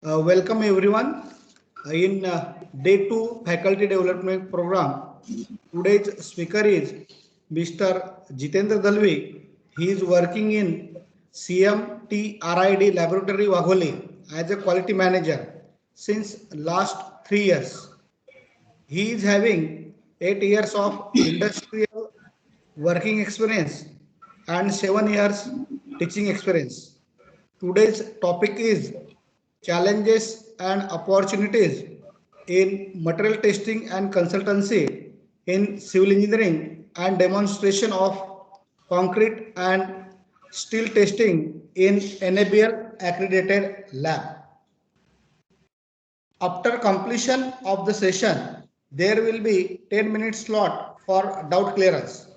Welcome everyone in day 2 faculty development program. Today's speaker is Mr. Jitendra Dalvi. He is working in CMTRID Laboratory Wagholi as a quality manager since last 3 years. He is having 8 years of industrial working experience and 7 years teaching experience. Today's topic is challenges and opportunities in material testing and consultancy in civil engineering and demonstration of concrete and steel testing in NABL accredited lab. After completion of the session, there will be 10 minutes slot for doubt clearance.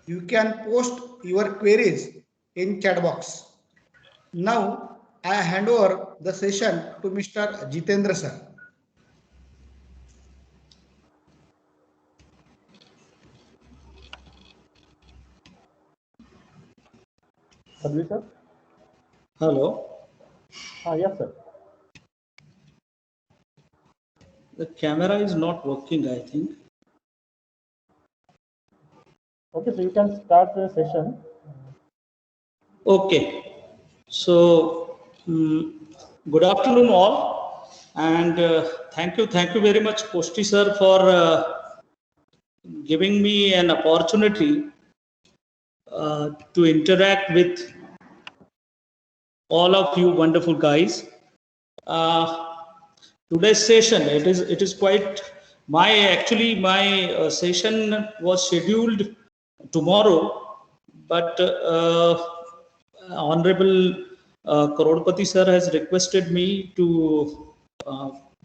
You can post your queries in chat box. Now I hand over the session to Mr. Jitendra sir. Sadhvi sir? Hello. Yes, sir. The camera is not working, I think. Okay, so you can start the session. Okay. So, good afternoon all, and thank you very much, Posti sir, for giving me an opportunity to interact with all of you wonderful guys. Today's session, it is quite my session was scheduled tomorrow, but Honorable Karodpati sir has requested me to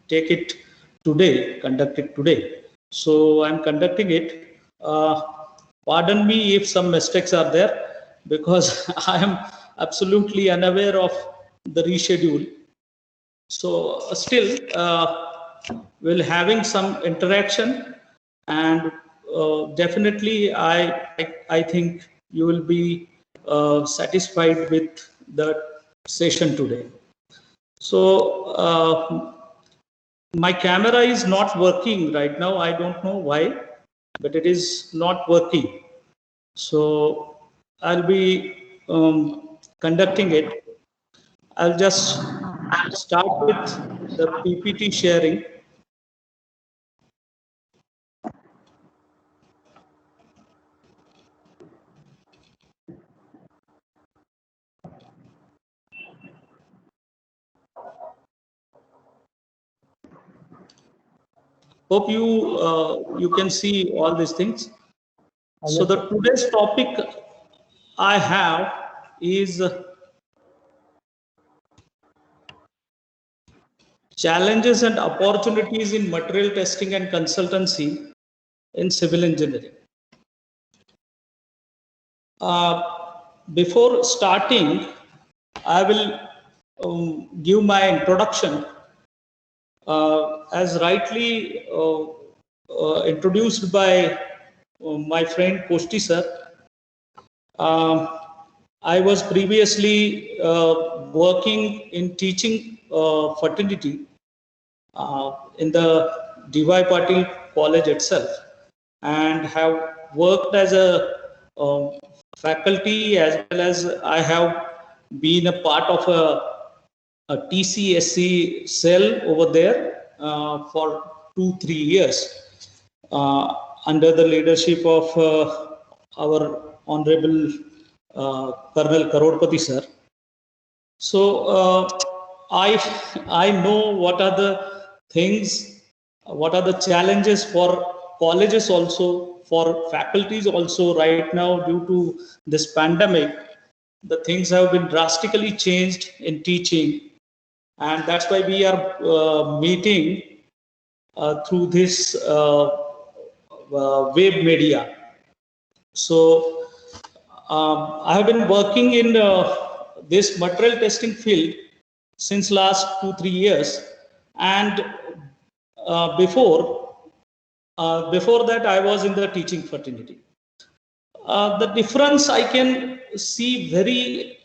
take it today, conduct it today. So I'm conducting it. Pardon me if some mistakes are there, because I am absolutely unaware of the reschedule. So still, we'll having some interaction, and definitely I think you will be satisfied with the session today. So my camera is not working right now. I don't know why, but it is not working. So I'll be conducting it. I'll just start with the PPT sharing. Hope you can see all these things. So the today's topic I have is challenges and opportunities in material testing and consultancy in civil engineering. Before starting, I will give my introduction. As rightly introduced by my friend Posti sir, I was previously working in teaching fraternity in the D.Y. Patil College itself, and have worked as a faculty, as well as I have been a part of a TCSC cell over there for 2-3 years under the leadership of our Honorable Colonel Karodpati sir. So I know what are the things, what are the challenges for colleges also, for faculties also right now due to this pandemic. The things have been drastically changed in teaching, and that's why we are meeting through this web media. So I have been working in this material testing field since last 2-3 years, and before that I was in the teaching fraternity. The difference I can see very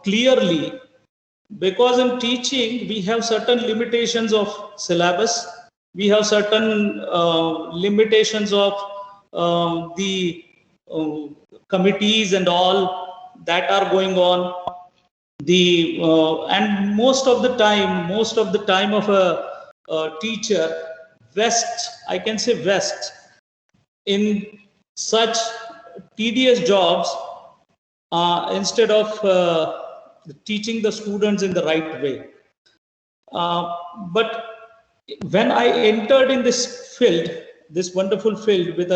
clearly because in teaching we have certain limitations of syllabus, we have certain limitations of the committees and all that are going on. The and most of the time of a teacher I can say West in such tedious jobs instead of teaching the students in the right way. But when I entered in this field, this wonderful field with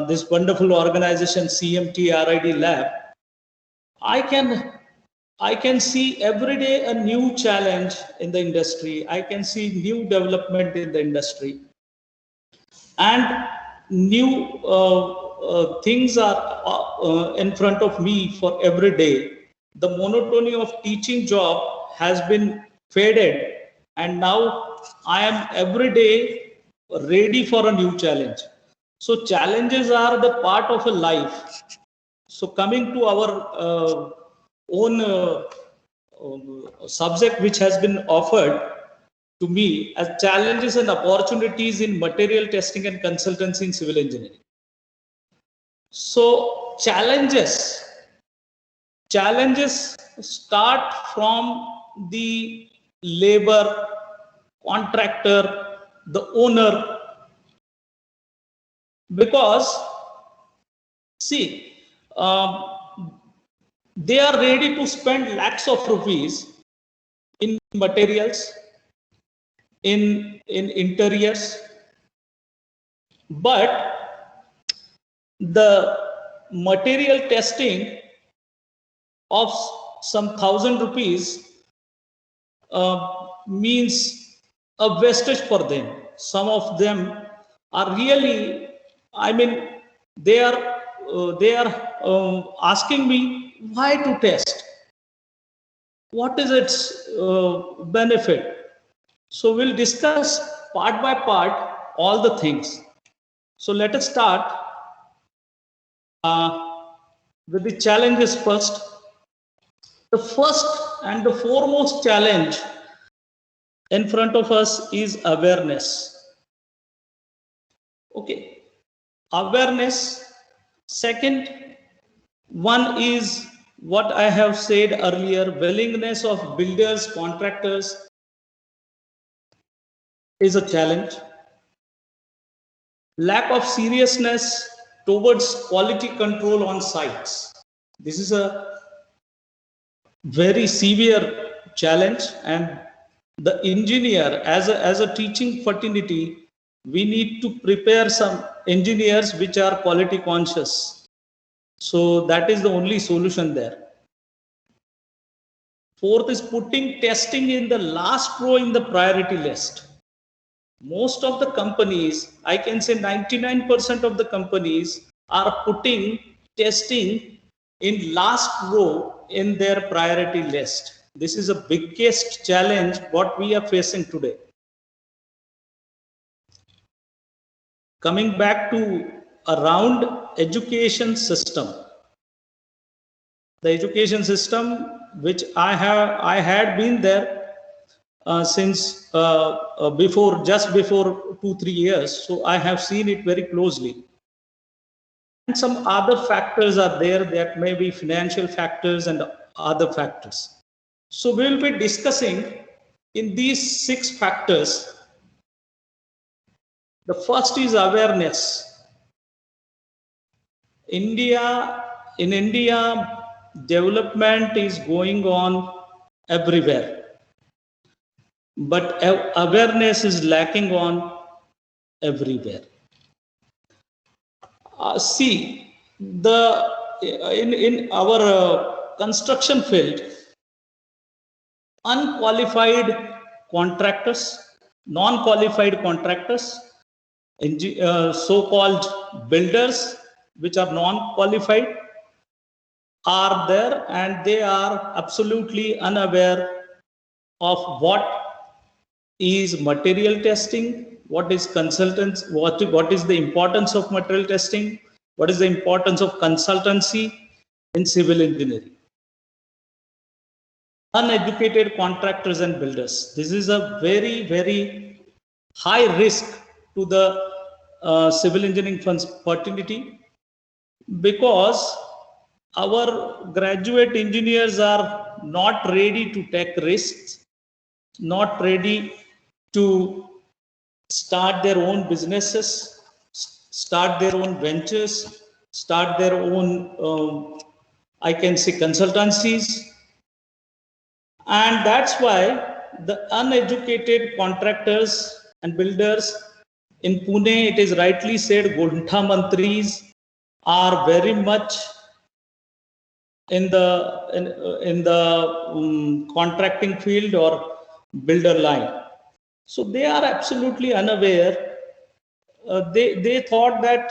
this wonderful organization CMT RID Lab, I can see every day a new challenge in the industry. I can see new development in the industry, and new things are in front of me for every day. The monotony of teaching job has been faded, and now I am every day ready for a new challenge. So challenges are the part of a life. So coming to our own subject which has been offered to me as challenges and opportunities in material testing and consultancy in civil engineering. So challenges start from the labor, contractor, the owner, because see, they are ready to spend lakhs of rupees in materials, in interiors, but the material testing of some 1,000 rupees means a wastage for them. Some of them are really, I mean, they are asking me why to test, what is its benefit. So we'll discuss part by part all the things. So let us start with the challenges first. The first and the foremost challenge in front of us is awareness. Okay, awareness. Second one is what I have said earlier, willingness of builders, contractors is a challenge. Lack of seriousness towards quality control on sites. This is a very severe challenge, and the engineer as a teaching fraternity, we need to prepare some engineers which are quality conscious. So that is the only solution there. Fourth is putting testing in the last row in the priority list. Most of the companies, I can say 99% of the companies are putting testing in last row in their priority list. This is a biggest challenge what we are facing today. Coming back to around education system. The education system which I had been there since just before 2-3 years, so I have seen it very closely. And some other factors are there, that may be financial factors and other factors. So we will be discussing in these 6 factors. The first is awareness. In India, development is going on everywhere, but awareness is lacking on everywhere. See, in our construction field, unqualified contractors, non-qualified contractors, so-called builders which are non-qualified are there, and they are absolutely unaware of what is material testing, what is consultants, what is the importance of material testing, what is the importance of consultancy in civil engineering. uneducated contractors and builders. This is a very, very high risk to the civil engineering fraternity, because our graduate engineers are not ready to take risks, not ready to start their own businesses, start their own ventures, start their own, I can say, consultancies. And that's why the uneducated contractors and builders in Pune, it is rightly said, Gontha Mantris are very much in the contracting field or builder line. So they are absolutely unaware. They thought that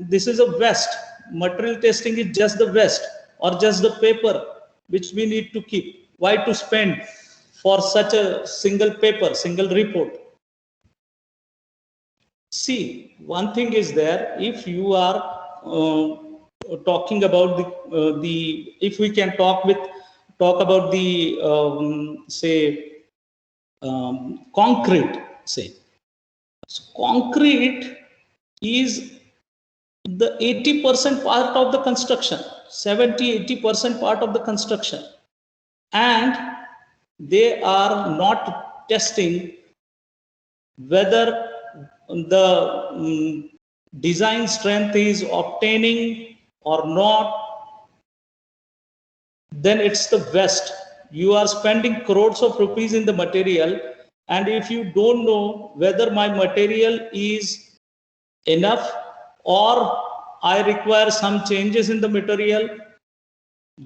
this is a waste. Material testing is just the waste or just the paper which we need to keep. Why to spend for such a single paper, single report? See, one thing is there. If you are talking about the if we can talk about the say concrete, say. So concrete is the 80% part of the construction, 70-80% part of the construction, and they are not testing whether the design strength is obtaining or not. Then it's the waste. You are spending crores of rupees in the material, and if you don't know whether my material is enough or I require some changes in the material,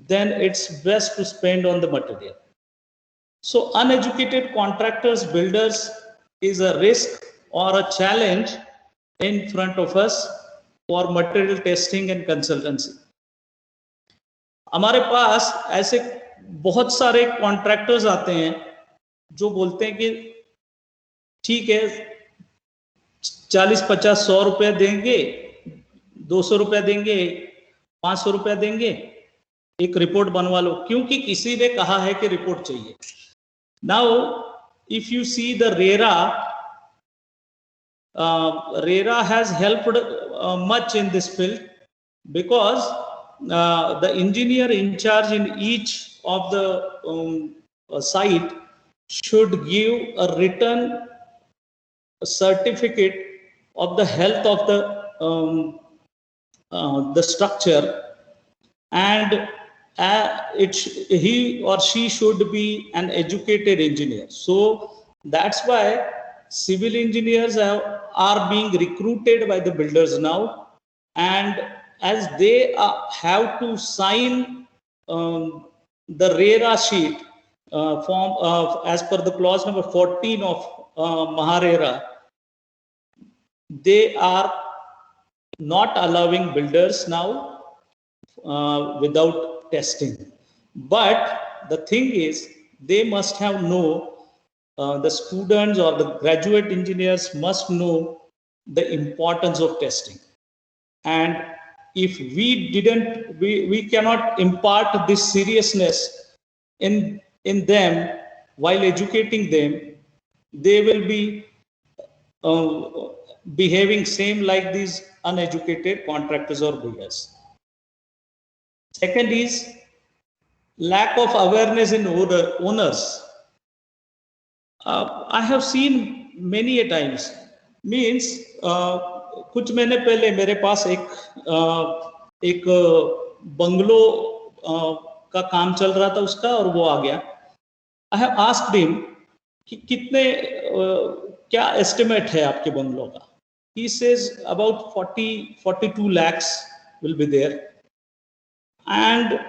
then it's best to spend on the material. So uneducated contractors, builders is a risk or a challenge in front of us for material testing and consultancy. हमारे पास ऐसे बहुत सारे contractors आते हैं जो बोलते हैं कि ठीक है 40-50-100 रुपए देंगे, 200 रुपए देंगे, 500 रुपए देंगे, एक रिपोर्ट बनवा लो, क्योंकि किसी ने कहा है कि रिपोर्ट चाहिए. Now, if you see the RERA has helped much in this field, because the engineer in charge in each of the site should give a written certificate of the health of the structure, and he or she should be an educated engineer. So that's why civil engineers are being recruited by the builders now, and as they have to sign the RERA sheet form as per the clause number 14 of MahaRERA, they are not allowing builders now without testing. But the thing is, they must have the students or the graduate engineers must know the importance of testing. And if we cannot impart this seriousness in them while educating them, they will be behaving same like these uneducated contractors or builders. Second is lack of awareness in owners. I have seen many a times, means कुछ महीने पहले मेरे पास एक bungalow का काम चल रहा था उसका, और वो आ गया. I have asked him कि कितने क्या एस्टिमेट है आपके बंगलों का. He says about 42 lakhs will be there. And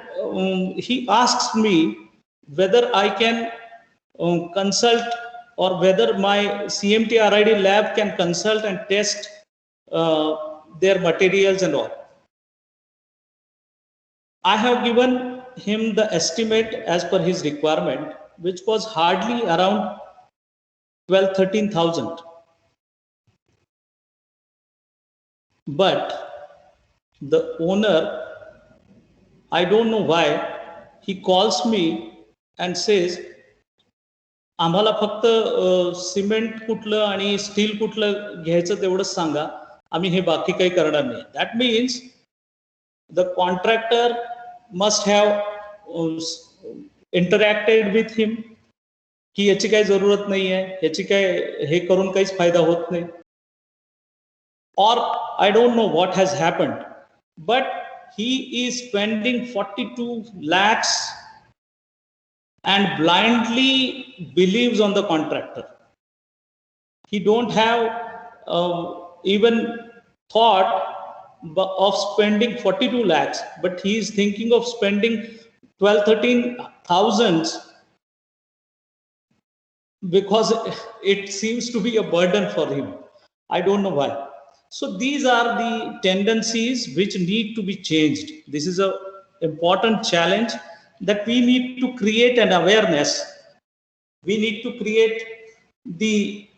he asks me whether I can consult, or whether my CMT RID lab can consult and test their materials and all. I have given him the estimate as per his requirement, which was hardly around 12,000-13,000. But the owner, I don't know why, he calls me and says, आम्हाला फक्त cement कुठलं आणि steel कुठलं घ्यायचं तेवढंच सांगा, आम्ही हे बाकी काही करणार नाही. That means the contractor must have interacted with him, की याची काही जरूरत नाही आहे, याची काय हे करून काहीच फायदा होत नाही. Or I don't know what has happened, but he is spending 42 lakhs and blindly believes on the contractor. He don't have even thought of spending 42 lakhs, but he is thinking of spending 12-13,000 because it seems to be a burden for him. I don't know why. So these are the tendencies which need to be changed. This is a important challenge that we need to create an awareness. We need to create the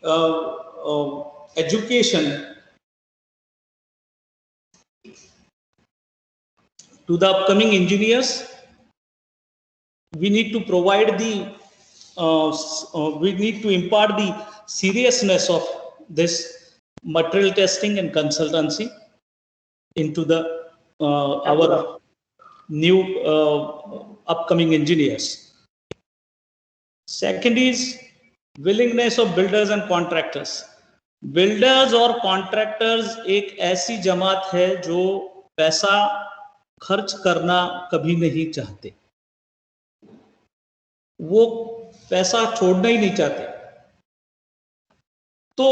education to the upcoming engineers. We need to provide the we need to impart the seriousness of this material testing and consultancy into the our new upcoming engineers. Second is willingness of builders and contractors. Builders और contractors एक ऐसी जमात है जो पैसा खर्च करना कभी नहीं चाहते, वो पैसा छोड़ना ही नहीं चाहते. तो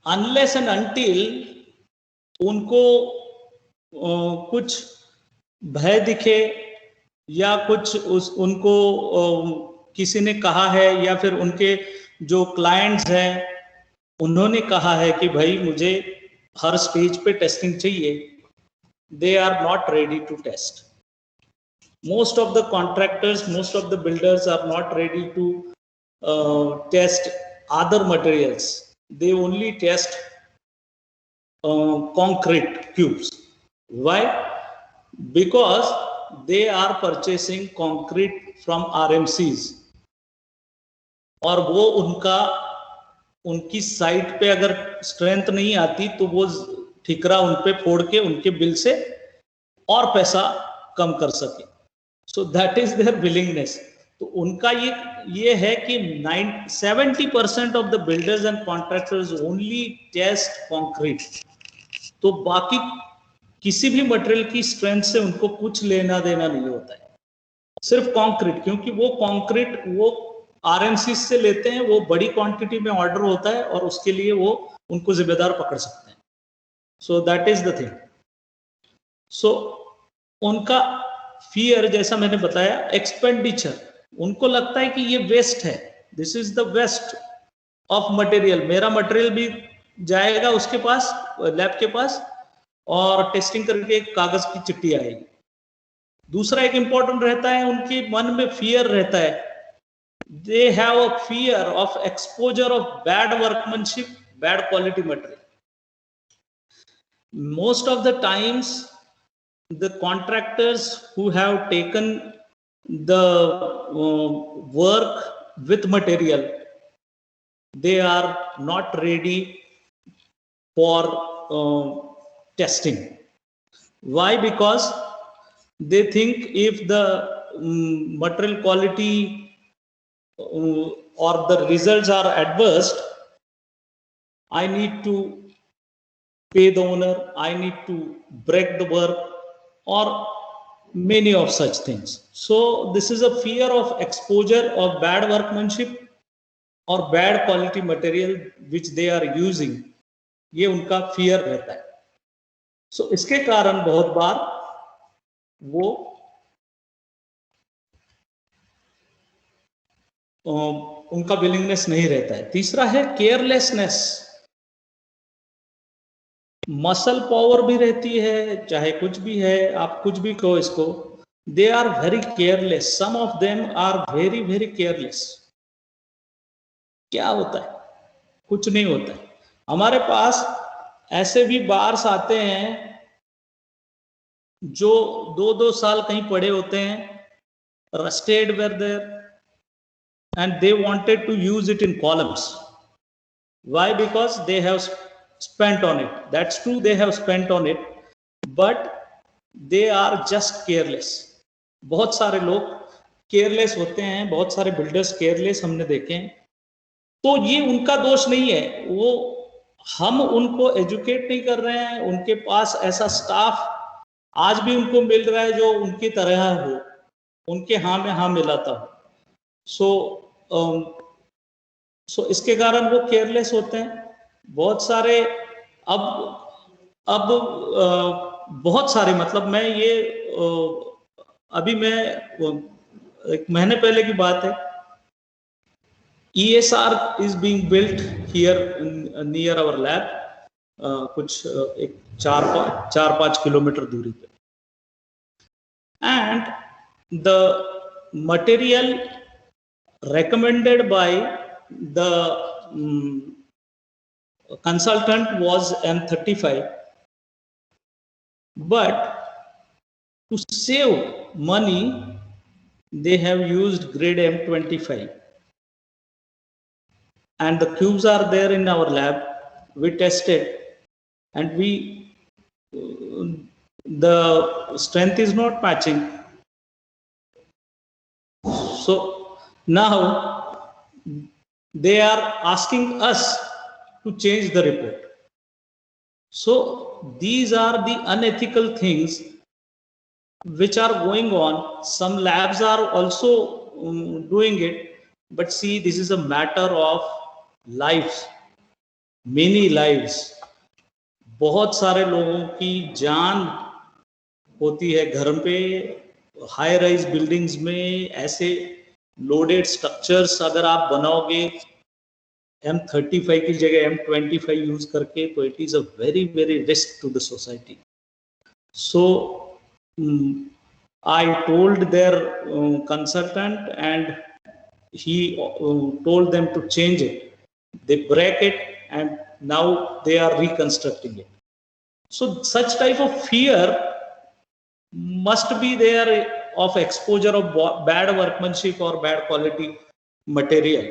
अनलेस एंड अनटिल उनको कुछ भय दिखे या कुछ उनको किसी ने कहा है या फिर उनके जो क्लाइंट्स हैं उन्होंने कहा है कि भाई मुझे हर स्टेज पे टेस्टिंग चाहिए, they are not ready to test. Most of the contractors, most of the builders are not ready to test other materials. They only test concrete cubes. Why? Because they are purchasing concrete from RMCs. और वो उनकी site पे अगर strength नहीं आती तो वो ठिकरा उन पे फोड़ के उनके बिल से और पैसा कम कर सके. So that is there willingness. तो उनका ये है कि 70% of the builders and contractors only test concrete. तो बाकी किसी भी मटेरियल की स्ट्रेंथ से उनको कुछ लेना देना नहीं होता है, सिर्फ कंक्रीट. क्योंकि वो कंक्रीट वो आरएमसी से लेते हैं, वो बड़ी क्वांटिटी में ऑर्डर होता है और उसके लिए वो उनको जिम्मेदार पकड़ सकते हैं. So that is the thing. So उनका फियर, जैसा मैंने बताया, एक्सपेंडिचर. उनको लगता है कि ये वेस्ट है, this is the waste of material. मेरा मटेरियल भी जाएगा उसके पास, लैब के पास, और टेस्टिंग करके एक कागज की चिट्ठी आएगी. दूसरा एक इंपॉर्टेंट रहता है, उनके मन में फियर रहता है. They have a fear of exposure of bad workmanship, bad quality material. Most of the times the contractors who have taken the work with material, they are not ready for testing. Why? Because they think if the material quality or the results are adverse, I need to pay the owner, I need to break the work, or many of such things. So this is a fear of exposure of bad workmanship or bad quality material which they are using. ये उनका fear रहता है. So इसके कारण बहुत बार वो उनका willingness नहीं रहता है. तीसरा है carelessness. मसल पावर भी रहती है, चाहे कुछ भी है, आप कुछ भी कहो इसको. They are very careless. Some of them are very very careless. क्या होता है? कुछ नहीं होता है. हमारे पास ऐसे भी बार्स आते हैं जो 2-2 साल कहीं पड़े होते हैं, rusted were there, and they wanted to use it in columns. Why? Because they have spent on it. That's true, they have spent on it, but they are just careless. बहुत सारे लोग केयरलेस होते हैं, बहुत सारे builders careless हमने देखे हैं. तो ये उनका दोष नहीं है, वो हम उनको एजुकेट नहीं कर रहे हैं. उनके पास ऐसा स्टाफ आज भी उनको मिल रहा है जो उनकी तरह हो, उनके हाँ में हाँ मिलाता हो. सो इसके कारण वो केयरलेस होते हैं. बहुत सारे अब बहुत सारे, मतलब मैं ये अभी मैं एक महीने पहले की बात है, ESR is being built here near our lab, कुछ एक 4-5 किलोमीटर दूरी पे, and the material recommended by the consultant was M35, but to save money they have used grade M25, and the cubes are there in our lab. We tested, and the strength is not matching. So now they are asking us to change the report. So these are the unethical things which are going on. Some labs are also doing it, but see, this is a matter of lives, many lives. बहुत सारे लोगों की जान होती है घर पे, high rise buildings में. ऐसे लोडेड स्ट्रक्चर्स अगर आप बनाओगे M35 की जगह M25 यूज करके, तो it is a very very risk to the society. So I told their consultant, and he told them to change it. They break it, and now they are reconstructing it. So such type of fear must be there of exposure of bad workmanship or bad quality material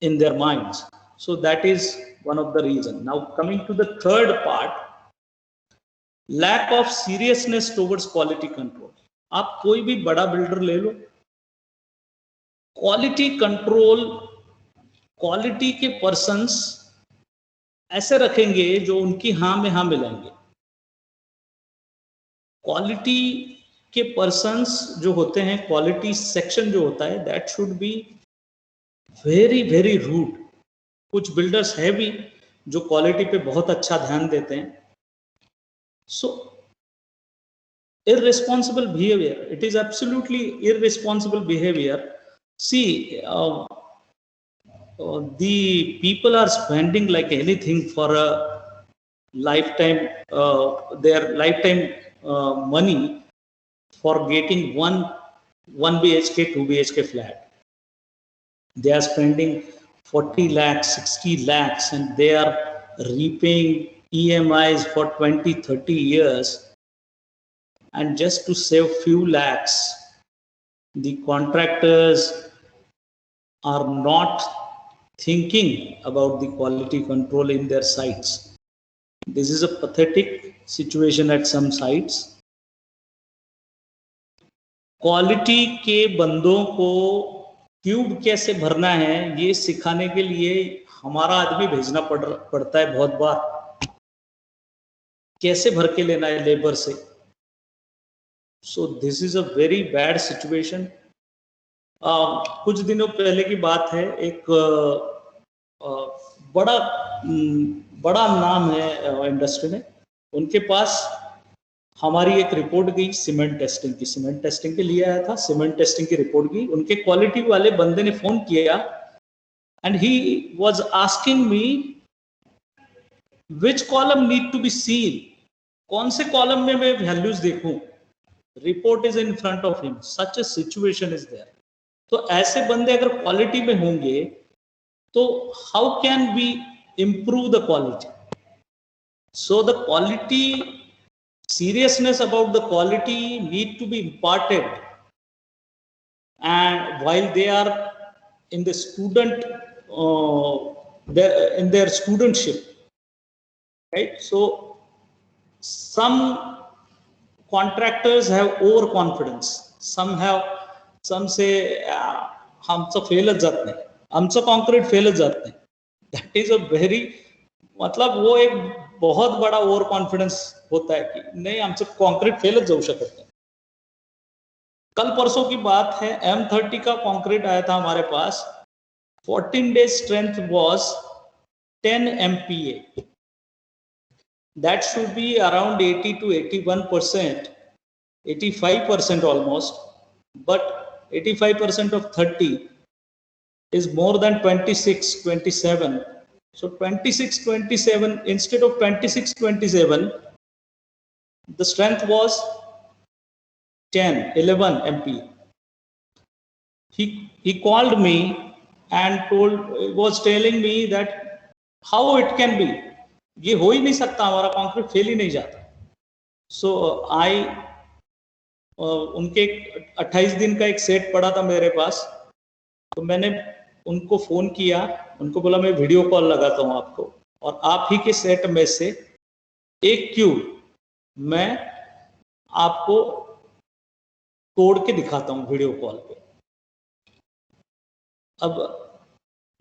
in their minds. So that is one of the reasons. Now coming to the third part, lack of seriousness towards quality control. आप कोई भी बड़ा builder ले लो, quality control, quality के persons ऐसे रखेंगे जो उनकी हाँ में हाँ मिलाएंगे. क्वालिटी के पर्सन्स जो होते हैं, क्वालिटी सेक्शन जो होता है, that should be very very rude. कुछ बिल्डर्स है भी जो क्वालिटी पे बहुत अच्छा ध्यान देते हैं. So irresponsible behavior, it is absolutely irresponsible behavior. See, the people are spending like anything for a lifetime, their lifetime money for getting one BHK, 2 BHK flat. They are spending 40 lakhs, 60 lakhs, and they are repaying EMIs for 20-30 years. And just to save few lakhs, the contractors are not thinking about the quality control in their sites. This is a pathetic situation at some sites. Quality के बंदों को tube कैसे भरना है ये सिखाने के लिए हमारा आदमी भेजना पड़ता है बहुत बार. कैसे भर के लेना है लेबर से. So this is a very bad situation. कुछ दिनों पहले की बात है, एक बड़ा नाम है इंडस्ट्री में, उनके पास हमारी एक रिपोर्ट गई सीमेंट टेस्टिंग के लिए आया था. सीमेंट टेस्टिंग की रिपोर्ट गई, उनके क्वालिटी वाले बंदे ने फोन किया, and he was asking me which column need to be seen, कौन से कॉलम में मैं वैल्यूज देखूं. Report is in front of him. Such a situation is there. तो ऐसे बंदे अगर क्वालिटी में होंगे तो how can we improve the quality? So the quality, seriousness about the quality need to be imparted and while they are in the student in their studentship, right? So some contractors have overconfidence, some say आमचं फेलच जात नाही, आमचं concrete फेलच जात नाही. That is a very, मतलब वो एक बहुत बड़ा ओवर कॉन्फिडेंस होता है कि नहीं आमचं कॉन्क्रीट फेलच जाऊ शकत नाही. कल परसों की बात है, M30 का कॉन्क्रीट आया था हमारे पास, 14 days strength was 10 MPa. That should be around 80 to 81%, 85% almost, but 85% of 30 is more than 26, 27. So 26, 27, instead of 26, 27, the strength was 10, 11 MPa. He called me and was telling me that how it can be, ये हो ही नहीं सकता, हमारा concrete fail ही नहीं जाता. सो उनके 28 दिन का एक सेट पड़ा था मेरे पास, तो मैंने उनको फोन किया, उनको बोला मैं वीडियो कॉल लगाता हूँ आपको, और आप ही के सेट में से एक क्यूब मैं आपको तोड़ के दिखाता हूँ वीडियो कॉल पे. अब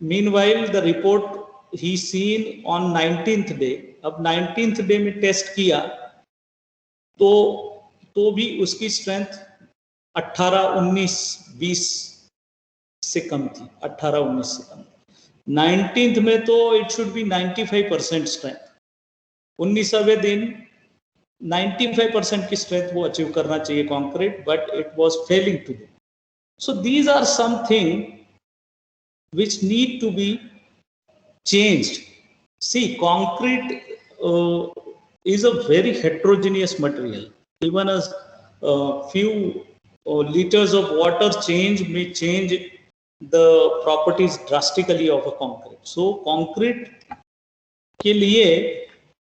meanwhile the report he seen on 19th day. अब 19th डे में टेस्ट किया तो भी उसकी स्ट्रेंथ 18, 19, 20 से कम थी, 18, 19 से कम. 19th में तो इट शुड बी 95% स्ट्रेंथ. 19वें दिन 95% की स्ट्रेंथ वो अचीव करना चाहिए concrete, but it was failing to do. So these are something which need to be changed. See, concrete is a very heterogeneous material. Even a few liters of water change may change the properties drastically of a concrete. So concrete के लिए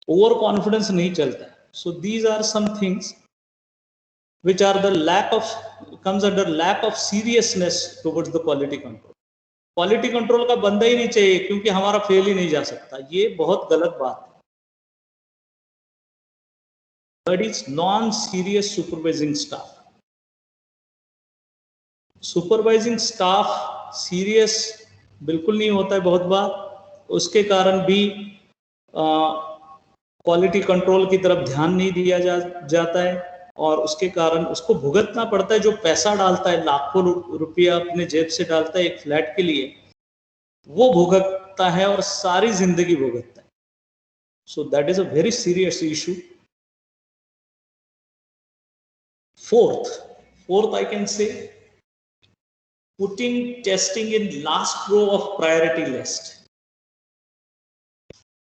over confidence नहीं चलता है. So these are some things which are comes under lack of seriousness towards the quality control. Quality control का बंदा ही नहीं चाहिए क्योंकि हमारा फेल ही नहीं जा सकता. ये बहुत गलत बात है. Third is non-serious supervising staff. Supervising staff serious बिल्कुल नहीं होता है बहुत बार, उसके कारण भी क्वालिटी कंट्रोल की तरफ ध्यान नहीं दिया जाता है, और उसके कारण उसको भुगतना पड़ता है. जो पैसा डालता है, लाखों रुपया अपने जेब से डालता है एक फ्लैट के लिए, वो भुगतता है और सारी जिंदगी भुगतता है. So that is a very serious issue. Fourth I can say putting testing in last row of priority list.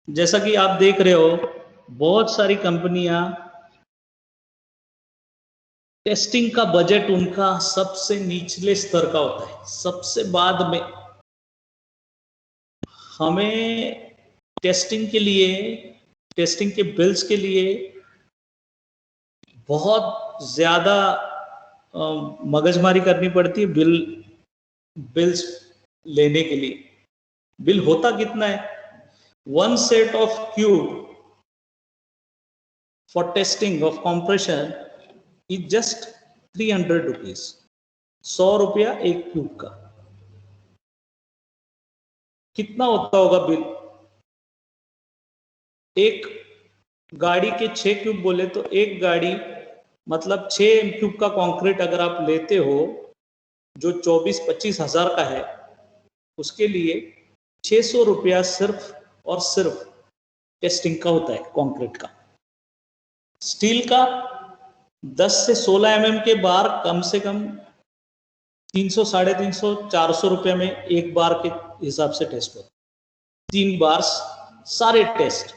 जैसा कि आप देख रहे हो, बहुत सारी कंपनियां टेस्टिंग का बजट उनका सबसे निचले स्तर का होता है, सबसे बाद में. हमें टेस्टिंग के लिए, टेस्टिंग के बिल्स के लिए बहुत ज्यादा मगजमारी करनी पड़ती है बिल्स लेने के लिए. बिल होता कितना है? 1 set of cube for testing of compression is just 300 rupees. 100 रुपया एक क्यूब का. कितना होता होगा बिल? एक गाड़ी के 6 क्यूब बोले तो एक गाड़ी मतलब 6 क्यूब का कंक्रीट अगर आप लेते हो जो 24-25 हजार का है, उसके लिए 600 रुपया सिर्फ और सिर्फ टेस्टिंग का होता है कंक्रीट का. स्टील का 10 से 16 mm के बार कम से कम 300, 350, 400 रुपये में एक बार के हिसाब से टेस्ट होता है. 3 बार सारे टेस्ट,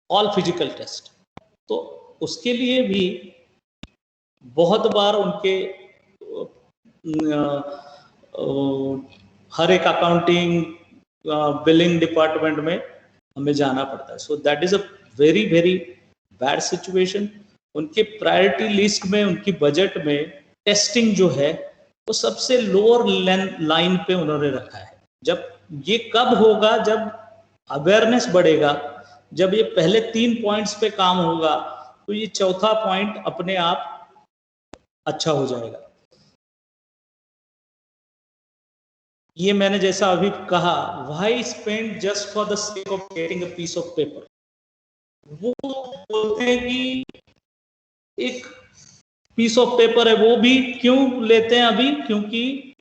ऑल फिजिकल टेस्ट. तो उसके लिए भी बहुत बार उनके हर एक अकाउंटिंग बिलिंग डिपार्टमेंट में हमें जाना पड़ता है. So that is a very very bad situation. उनके प्रायोरिटी लिस्ट में, उनकी बजट में टेस्टिंग जो है वो सबसे लोअर लाइन पे उन्होंने रखा है। जब ये कब होगा, जब अवेयरनेस बढ़ेगा, जब ये पहले 3 पॉइंट्स पे काम होगा, तो ये चौथा पॉइंट अपने आप अच्छा हो जाएगा। ये मैंने जैसा अभी कहा, why spend just for the sake of getting a piece of paper. वो बोलते हैं कि एक पीस ऑफ पेपर है, वो भी क्यों लेते हैं अभी, क्योंकि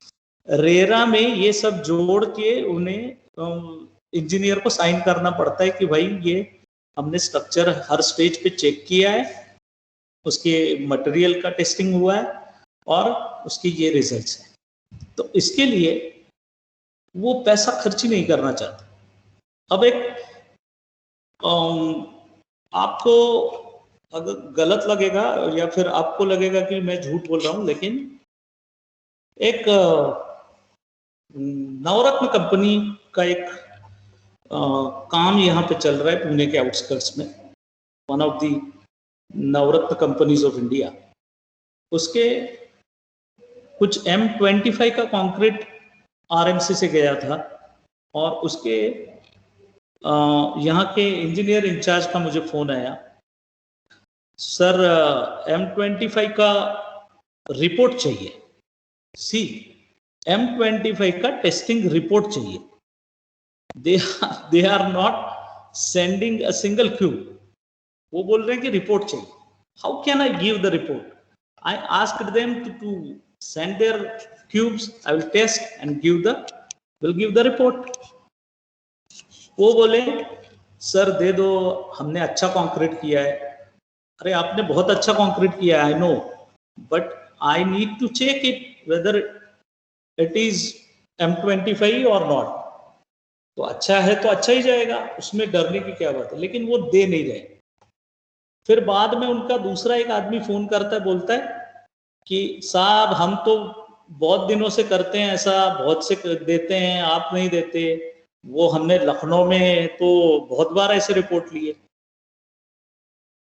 रेरा में ये सब जोड़ के उन्हें इंजीनियर को साइन करना पड़ता है कि भाई ये हमने स्ट्रक्चर हर स्टेज पे चेक किया है, उसके मटेरियल का टेस्टिंग हुआ है और उसके ये रिजल्ट्स हैं। तो इसके लिए वो पैसा खर्च ही नहीं करना चाहते। अब एक आपको अगर गलत लगेगा या फिर आपको लगेगा कि मैं झूठ बोल रहा हूं, लेकिन एक नवरत्न कंपनी का एक काम यहाँ पे चल रहा है पुणे के आउटस्कर्ट्स में, one of the Navratna companies of India. उसके कुछ M25 का कंक्रीट RMC से गया था और उसके यहाँ के इंजीनियर इंचार्ज का मुझे फोन आया, सर M25 का रिपोर्ट चाहिए, M25 का टेस्टिंग रिपोर्ट चाहिए। they are not sending a single cube। वो बोल रहे हैं कि रिपोर्ट चाहिए। How can I give the report? I asked them to send their cubes, I will test and will give the report। वो बोले sir दे दो, हमने अच्छा कंक्रीट किया है। अरे आपने बहुत अच्छा कंक्रीट किया है, I know, but I need to check it whether it is M25 और नॉट। तो अच्छा है तो अच्छा ही जाएगा, उसमें डरने की क्या बात है। लेकिन वो दे नहीं रहे। फिर बाद में उनका दूसरा एक आदमी फोन करता है, बोलता है कि साहब हम तो बहुत दिनों से करते हैं ऐसा, बहुत से देते हैं, आप नहीं देते। वो हमने लखनऊ में तो बहुत बार ऐसे रिपोर्ट लिए।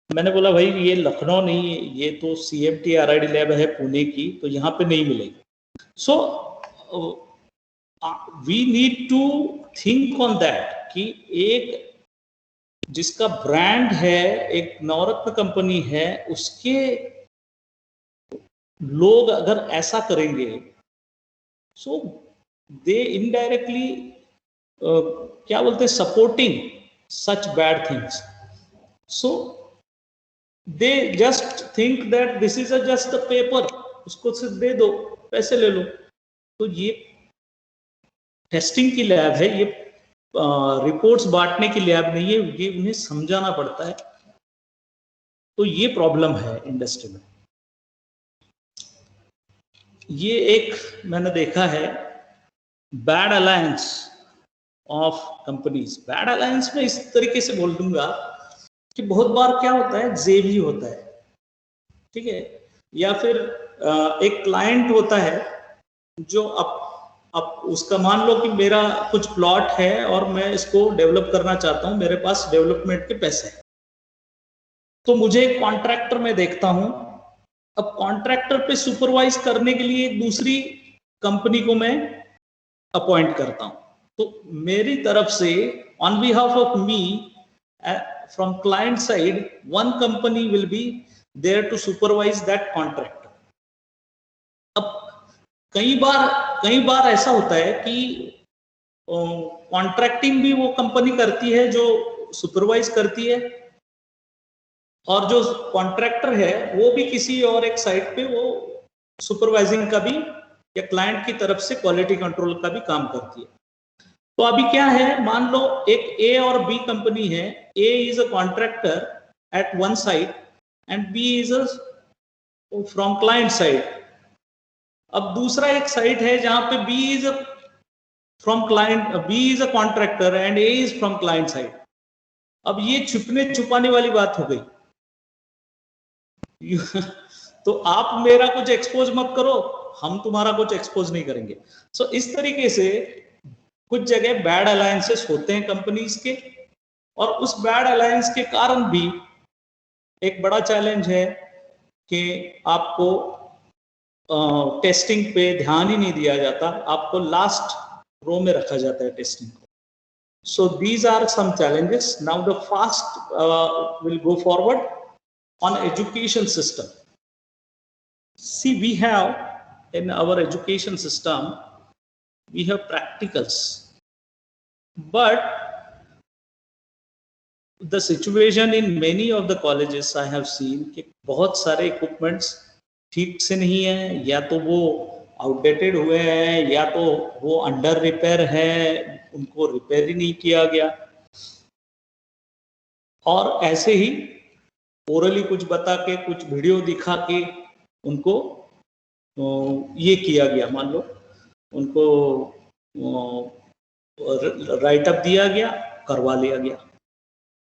मैंने बोला भाई ये लखनऊ नहीं है, ये तो CMT RID लैब है पुणे की, तो यहाँ पे नहीं मिलेगी। So we need to think on that कि एक जिसका ब्रांड है, एक नवरत्न कंपनी है, उसके लोग अगर ऐसा करेंगे, सो दे इनडायरेक्टली क्या बोलते हैं, supporting such bad things. So they just think that this is just a paper, उसको सिर्फ दे दो, पैसे ले लो। तो ये टेस्टिंग की लैब है, ये रिपोर्ट्स बांटने की लैब नहीं है, ये उन्हें समझाना पड़ता है। तो ये प्रॉब्लम है इंडस्ट्री में। ये एक मैंने देखा है bad alliance of companies. Bad alliance में इस तरीके से बोल दूंगा कि बहुत बार क्या होता है, जेबी होता है, ठीक है, या फिर एक क्लाइंट होता है जो अब उसका मान लो कि मेरा कुछ प्लॉट है और मैं इसको डेवलप करना चाहता हूं, मेरे पास डेवलपमेंट के पैसे हैं, तो मुझे एक कॉन्ट्रैक्टर में देखता हूं। अब कॉन्ट्रैक्टर पे सुपरवाइज करने के लिए एक दूसरी कंपनी को मैं अपॉइंट करता हूं। तो मेरी तरफ से on behalf of me from client side, one company will be there to supervise that contractor. अब कई बार ऐसा होता है कि कॉन्ट्रैक्टिंग भी वो कंपनी करती है जो सुपरवाइज करती है, और जो कॉन्ट्रैक्टर है वो भी किसी और एक साइट पे वो सुपरवाइजिंग का भी या क्लाइंट की तरफ से क्वालिटी कंट्रोल का भी काम करती है। तो अभी क्या है, मान लो एक A और B कंपनी है, A is a contractor at one site and B is a from client side. अब दूसरा एक साइट है जहां पे B is from client, B is a contractor and A is from client side. अब ये छुपने छुपाने वाली बात हो गई। तो आप मेरा कुछ एक्सपोज मत करो, हम तुम्हारा कुछ एक्सपोज नहीं करेंगे। सो इस तरीके से कुछ जगह बैड अलायंसेस होते हैं कंपनीज के, और उस बैड अलायंस के कारण भी एक बड़ा चैलेंज है कि आपको टेस्टिंग पे ध्यान ही नहीं दिया जाता, आपको लास्ट रो में रखा जाता है टेस्टिंग को. So these are some challenges. Now the first will go forward on education system. See, we have in our education system, we have practicals, but the situation in many of the colleges I have seen कि बहुत सारे equipments ठीक से नहीं है, या तो वो आउटडेटेड हुए हैं, या तो वो अंडर रिपेयर है, उनको रिपेयर ही नहीं किया गया. और ऐसे ही ओरली कुछ बता के, कुछ वीडियो दिखा के उनको ये किया गया, मान लो उनको राइट अप दिया गया, करवा लिया गया.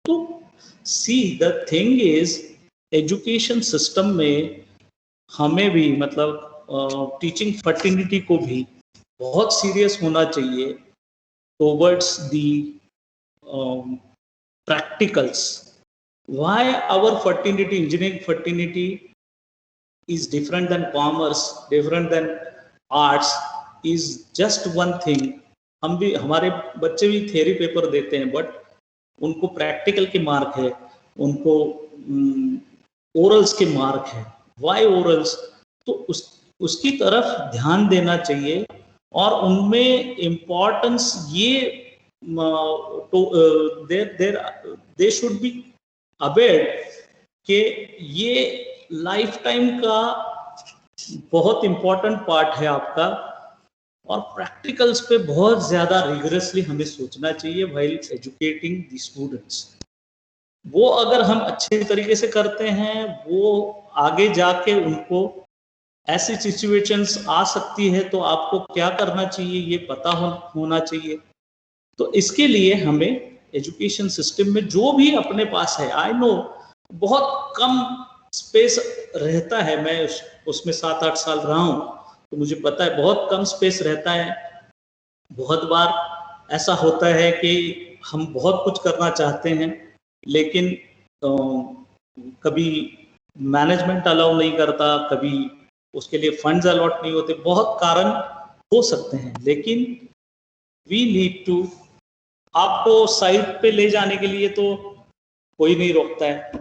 तो see the thing is, education system में हमें भी मतलब टीचिंग फर्टिलिटी को भी बहुत सीरियस होना चाहिए towards the practicals. Why our fertility, engineering fertility is different than commerce, different than arts, is just one thing. हम भी, हमारे बच्चे भी थ्योरी पेपर देते हैं, बट उनको प्रैक्टिकल के मार्क है, उनको ओरल्स के मार्क है. Why orals? तो उसकी तरफ ध्यान देना चाहिए, और उनमें इम्पोर्टेंस ये दे शुड बी अवेयर कि ये लाइफ टाइम का बहुत इम्पोर्टेंट पार्ट है आपका, और प्रैक्टिकल्स पे बहुत ज्यादा रिगरसली हमें सोचना चाहिए व्हाइल एजुकेटिंग द स्टूडेंट्स. वो अगर हम अच्छे तरीके से करते हैं, वो आगे जाके उनको ऐसी सिचुएशंस आ सकती है, तो आपको क्या करना चाहिए ये पता होना चाहिए. तो इसके लिए हमें एजुकेशन सिस्टम में जो भी अपने पास है, आई नो बहुत कम स्पेस रहता है, मैं उसमें 7-8 साल रहा हूँ, तो मुझे पता है बहुत कम स्पेस रहता है. बहुत बार ऐसा होता है कि हम बहुत कुछ करना चाहते हैं, लेकिन कभी मैनेजमेंट अलाउ नहीं करता, कभी उसके लिए फंड्स अलॉट नहीं होते, बहुत कारण हो सकते हैं. लेकिन वी नीड टू, आपको साइट पे ले जाने के लिए तो कोई नहीं रोकता है.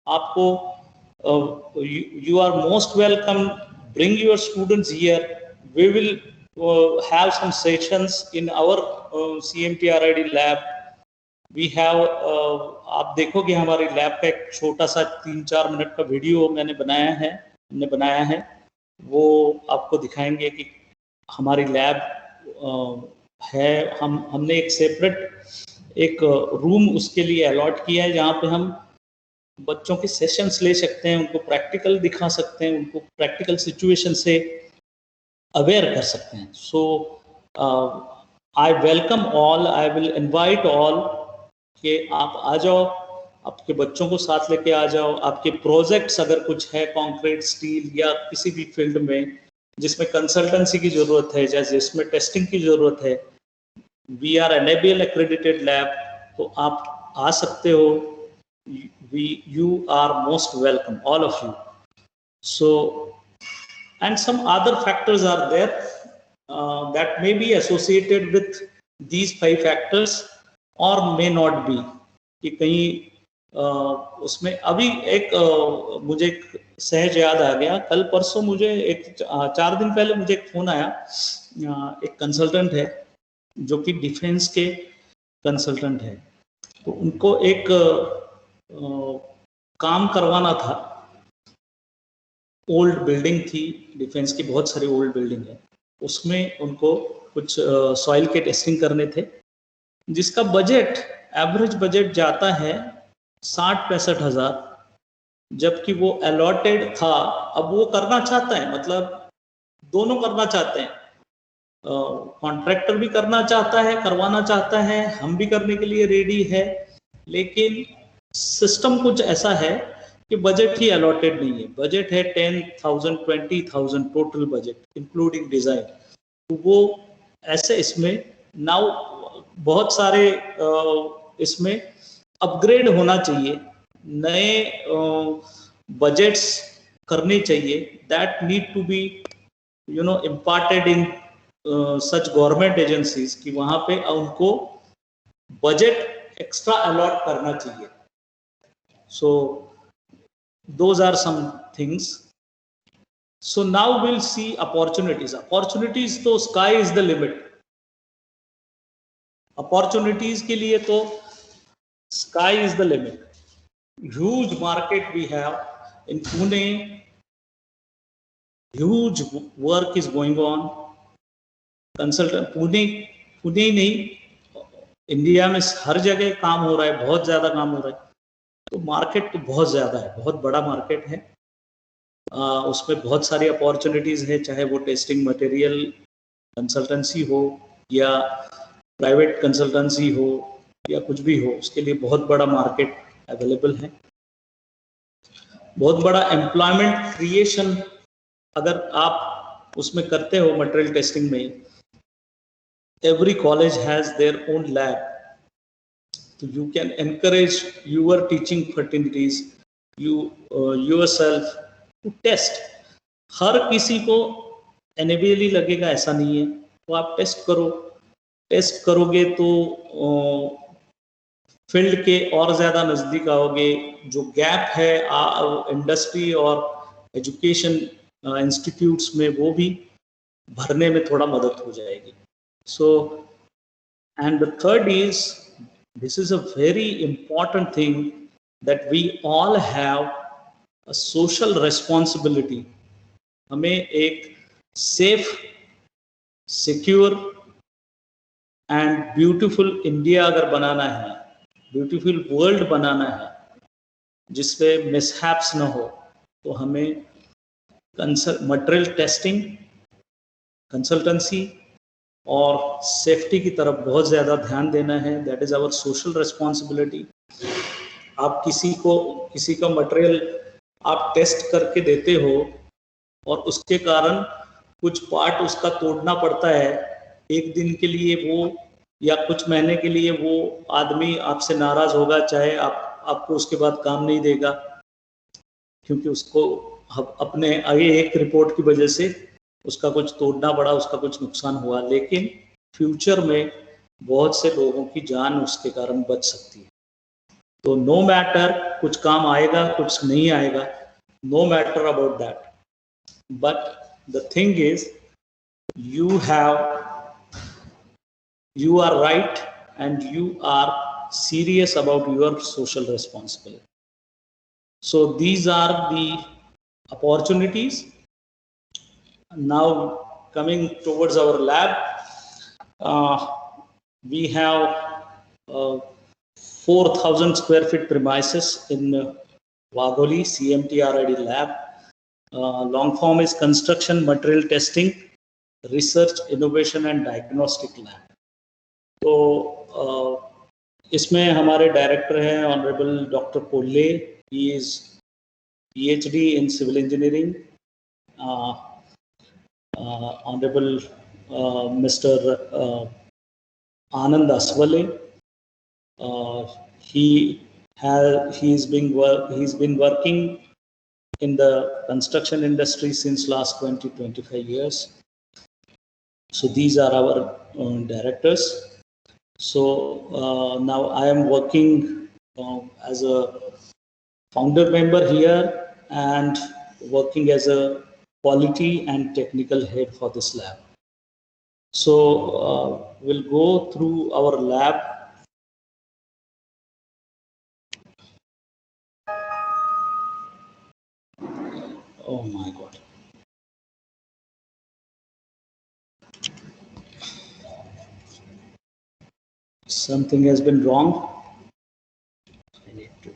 आपको you are most welcome, bring your students here, we will have some sessions in our CMTRID lab. We have, आप देखोगे हमारी लैब का एक छोटा सा 3-4 मिनट का वीडियो हमने बनाया है, वो आपको दिखाएंगे कि हमारी लैब है. हमने एक सेपरेट एक रूम उसके लिए अलॉट किया है, जहाँ पे हम बच्चों के सेशंस ले सकते हैं, उनको प्रैक्टिकल दिखा सकते हैं, उनको प्रैक्टिकल सिचुएशन से अवेयर कर सकते हैं. So I welcome all, I will invite all कि आप आ जाओ, आपके बच्चों को साथ लेके आ जाओ. आपके प्रोजेक्ट्स अगर कुछ है, कंक्रीट, स्टील या किसी भी फील्ड में जिसमें कंसल्टेंसी की जरूरत है, जैसे जिसमें टेस्टिंग की जरूरत है, we are NABL accredited lab, तो आप आ सकते हो. You are most welcome, all of you. So, and some other factors are there that may be associated with these 5 factors or may not be. कि कहीं उसमें अभी एक मुझे एक सहज याद आ गया, कल परसों मुझे 4 दिन पहले मुझे एक फोन आया. एक कंसल्टेंट है जो कि डिफेंस के कंसल्टेंट है, तो उनको एक काम करवाना था. ओल्ड बिल्डिंग थी, डिफेंस की बहुत सारी ओल्ड बिल्डिंग है, उसमें उनको कुछ सॉइल के टेस्टिंग करने थे, जिसका बजट, एवरेज बजट जाता है 60-65 हज़ार, जबकि वो अलॉटेड था. अब वो करना चाहता है, मतलब दोनों करना चाहते हैं, कॉन्ट्रैक्टर भी करना चाहता है, करवाना चाहता है, हम भी करने के लिए रेडी है, लेकिन सिस्टम कुछ ऐसा है कि बजट ही अलॉटेड नहीं है. बजट है 10,000 20,000 टोटल बजट इंक्लूडिंग डिजाइन. तो वो ऐसे इसमें नाउ बहुत सारे इसमें अपग्रेड होना चाहिए, नए बजट्स करने चाहिए, that need to be imparted in such government agencies कि वहां पे उनको बजट एक्स्ट्रा अलॉट करना चाहिए. So those are some things. So now we'll see opportunities. Opportunities तो sky is the limit. Opportunities के लिए तो sky is the limit. Huge market we have in Pune. Huge work is going on. Consultant Pune ही नहीं, India में हर जगह काम हो रहा है, बहुत ज्यादा काम हो रहा है. तो मार्केट तो बहुत ज्यादा है, बहुत बड़ा मार्केट है. उसमें बहुत सारी अपॉर्चुनिटीज है, चाहे वो टेस्टिंग मटेरियल कंसल्टेंसी हो या प्राइवेट कंसल्टेंसी हो या कुछ भी हो, उसके लिए बहुत बड़ा मार्केट अवेलेबल है. बहुत बड़ा एम्प्लॉयमेंट क्रिएशन अगर आप उसमें करते हो मटेरियल टेस्टिंग में. Every college has their own lab, so you can encourage your teaching fraternities, yourself to test. हर किसी को एनेबल ही लगेगा ऐसा नहीं है, तो आप टेस्ट करो. टेस्ट करोगे तो फील्ड के और ज़्यादा नज़दीक आओगे. जो गैप है इंडस्ट्री और एजुकेशन इंस्टीट्यूट्स में, वो भी भरने में थोड़ा मदद हो जाएगी. So and the third is, this is a very important thing, that we all have a social responsibility. हमें एक safe, secure and beautiful India अगर बनाना है, beautiful world बनाना है जिसमें mishaps ना हो, तो हमें material testing, consultancy और सेफ्टी की तरफ बहुत ज़्यादा ध्यान देना है. That is our social responsibility. आप किसी का मटेरियल आप टेस्ट करके देते हो और उसके कारण कुछ पार्ट उसका तोड़ना पड़ता है, एक दिन के लिए वो या कुछ महीने के लिए वो आदमी आपसे नाराज होगा, चाहे आपको उसके बाद काम नहीं देगा, क्योंकि उसको अपने आगे एक रिपोर्ट की वजह से उसका कुछ तोड़ना पड़ा, उसका कुछ नुकसान हुआ. लेकिन फ्यूचर में बहुत से लोगों की जान उसके कारण बच सकती है. तो नो मैटर, कुछ काम आएगा कुछ नहीं आएगा, no matter about that, but the thing is you are right and you are serious about your social responsibility. So these are the opportunities. Now coming towards our lab, we have 4,000 square feet premises in Wagholi CMT RID lab. Long form is construction material testing, research, innovation and diagnostic lab. तो इसमें हमारे director हैं honourable doctor Polle. He is PhD in civil engineering. Honorable Mr. Anand Aswale. He's been working in the construction industry since last 20-25 years. So these are our directors. So now I am working as a founder member here and working as a quality and technical head for this lab. So we'll go through our lab. Oh my God. Something has been wrong. I need to.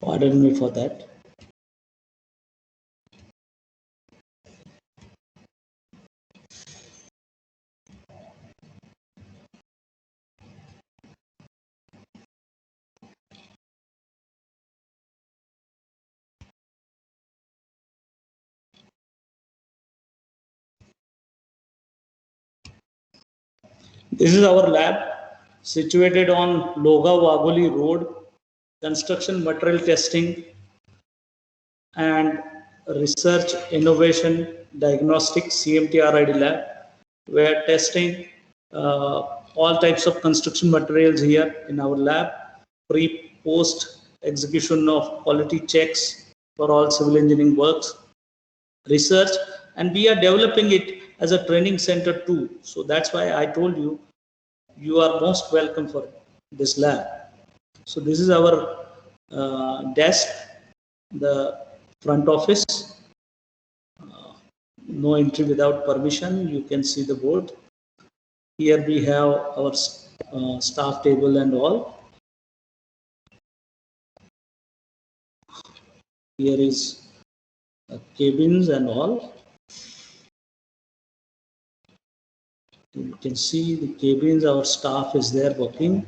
Pardon me for that. This is our lab situated on Loga Waguli Road, construction material testing and research innovation diagnostic CMT-RID lab. We are testing all types of construction materials here in our lab, pre-post execution of quality checks for all civil engineering works, research, and we are developing it as a training center too. So that's why I told you, you are most welcome for this lab. So this is our desk, the front office. No entry without permission. You can see the board. Here we have our staff table and all. Here is cabins and all. You can see the cabins, our staff is there working.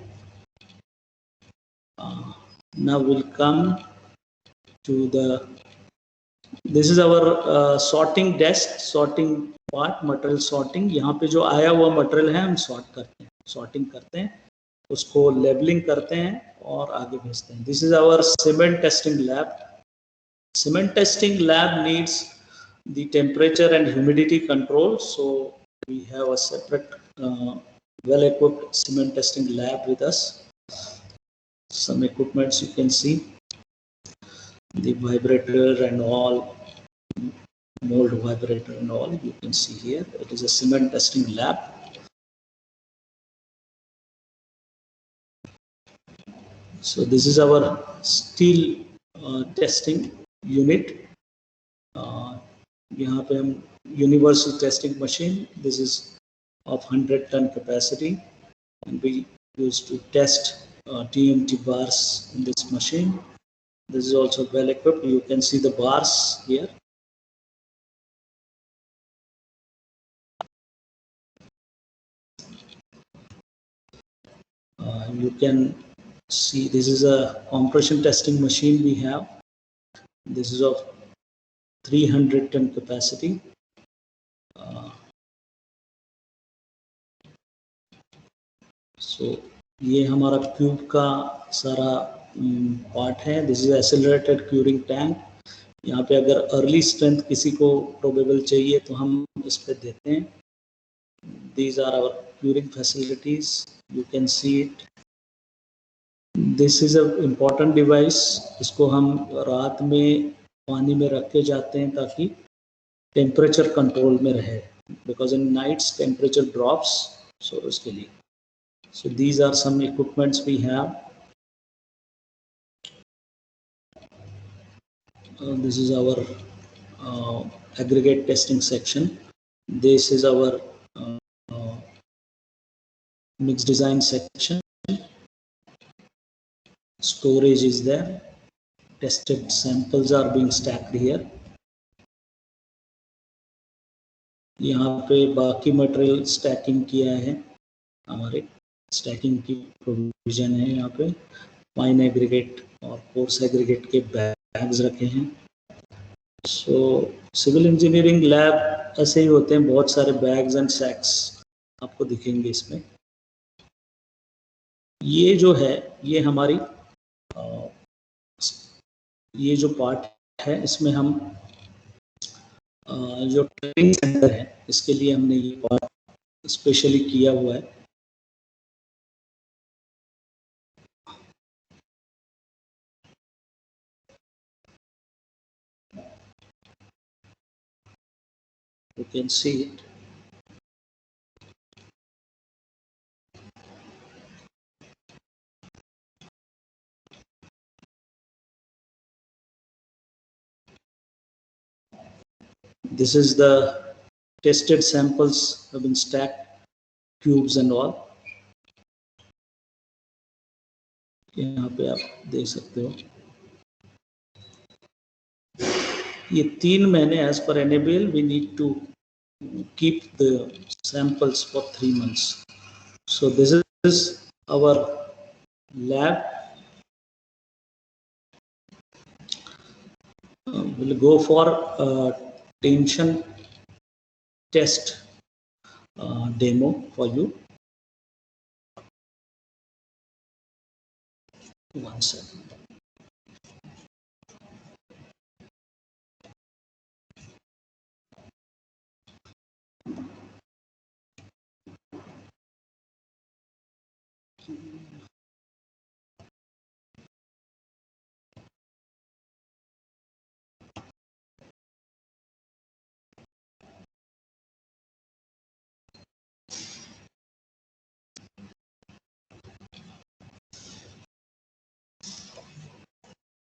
Now we'll come to this is our sorting desk, sorting part, material sorting. यहाँ पे जो आया हुआ material है हम sorting करते हैं, उसको लेबलिंग करते हैं और आगे भेजते हैं. This is our cement testing lab. Cement testing lab needs the temperature and humidity control, so we have a separate well-equipped cement testing lab with us. Some equipments you can see, the vibrator and all, mold vibrator and all you can see here. It is a cement testing lab. So this is our steel testing unit. यहाँ पे हम universal testing machine. This is of 100-ton capacity, and we used to test TMT bars in this machine. This is also well equipped. You can see the bars here. You can see this is a compression testing machine we have. This is of 300-ton capacity. So ये हमारा cube का सारा part है. This is accelerated curing tank. यहाँ पे अगर early strength किसी को प्रोबेबल चाहिए तो हम इस पे देते हैं. These are our curing facilities. You can see it. This is a important device. इसको हम रात में पानी में रख के जाते हैं ताकि टेम्परेचर कंट्रोल में रहे, because in nights temperature drops. So उसके लिए. So these are some equipments we have. This is our aggregate testing section. This is our mix design section. Storage is there. Tested samples are being stacked here. यहाँ पे बाकी material stacking किया है, हमारे stacking की provision है. यहाँ पे फाइन एग्रीगेट और कोर्स एग्रीगेट के बैग्स रखे हैं. सो सिविल इंजीनियरिंग लैब ऐसे ही होते हैं, बहुत सारे बैग्स एंड सैक्स आपको दिखेंगे इसमें. ये जो है ये हमारी ये जो पार्ट है इसमें हम जो ट्रेनिंग सेंटर है इसके लिए हमने ये पार्ट स्पेशली किया हुआ है. You can see it. This is the tested samples have been stacked, cubes and all. यहाँ पे आप देख सकते हो. ये 3 महीने as per NABL we need to keep the samples for 3 months. So this is our lab. We'll go for tension test demo for you. 1 second.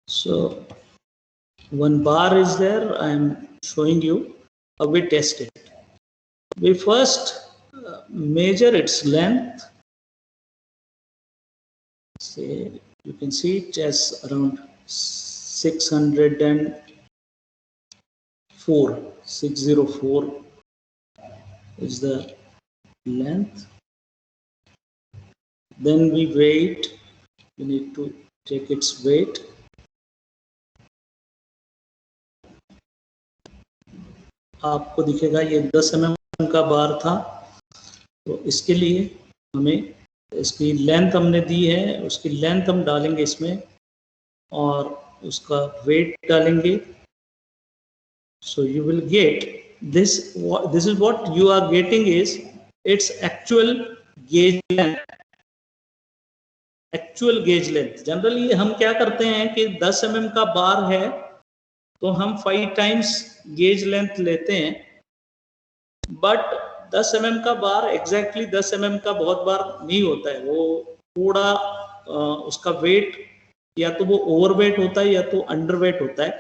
So 1 bar is there. I am showing you how we test it. We first measure its length. Say you can see it as around 604 is the length. Then we weight. We need to take its weight. आपको दिखेगा ये 10 mm का बार था, तो इसके लिए हमें इसकी लेंथ हमने दी है, उसकी लेंथ हम डालेंगे इसमें और उसका वेट डालेंगे. So you will get this. This is what you are getting is its actual gauge length. Actual gauge length. Generally हम क्या करते हैं कि 10 mm का बार है तो हम 5 टाइम्स गेज लेंथ लेते हैं, बट 10 mm का बार एग्जैक्टली 10 mm का बहुत बार नहीं होता है. वो थोड़ा उसका वेट या तो वो ओवरवेट होता है या तो अंडरवेट होता है,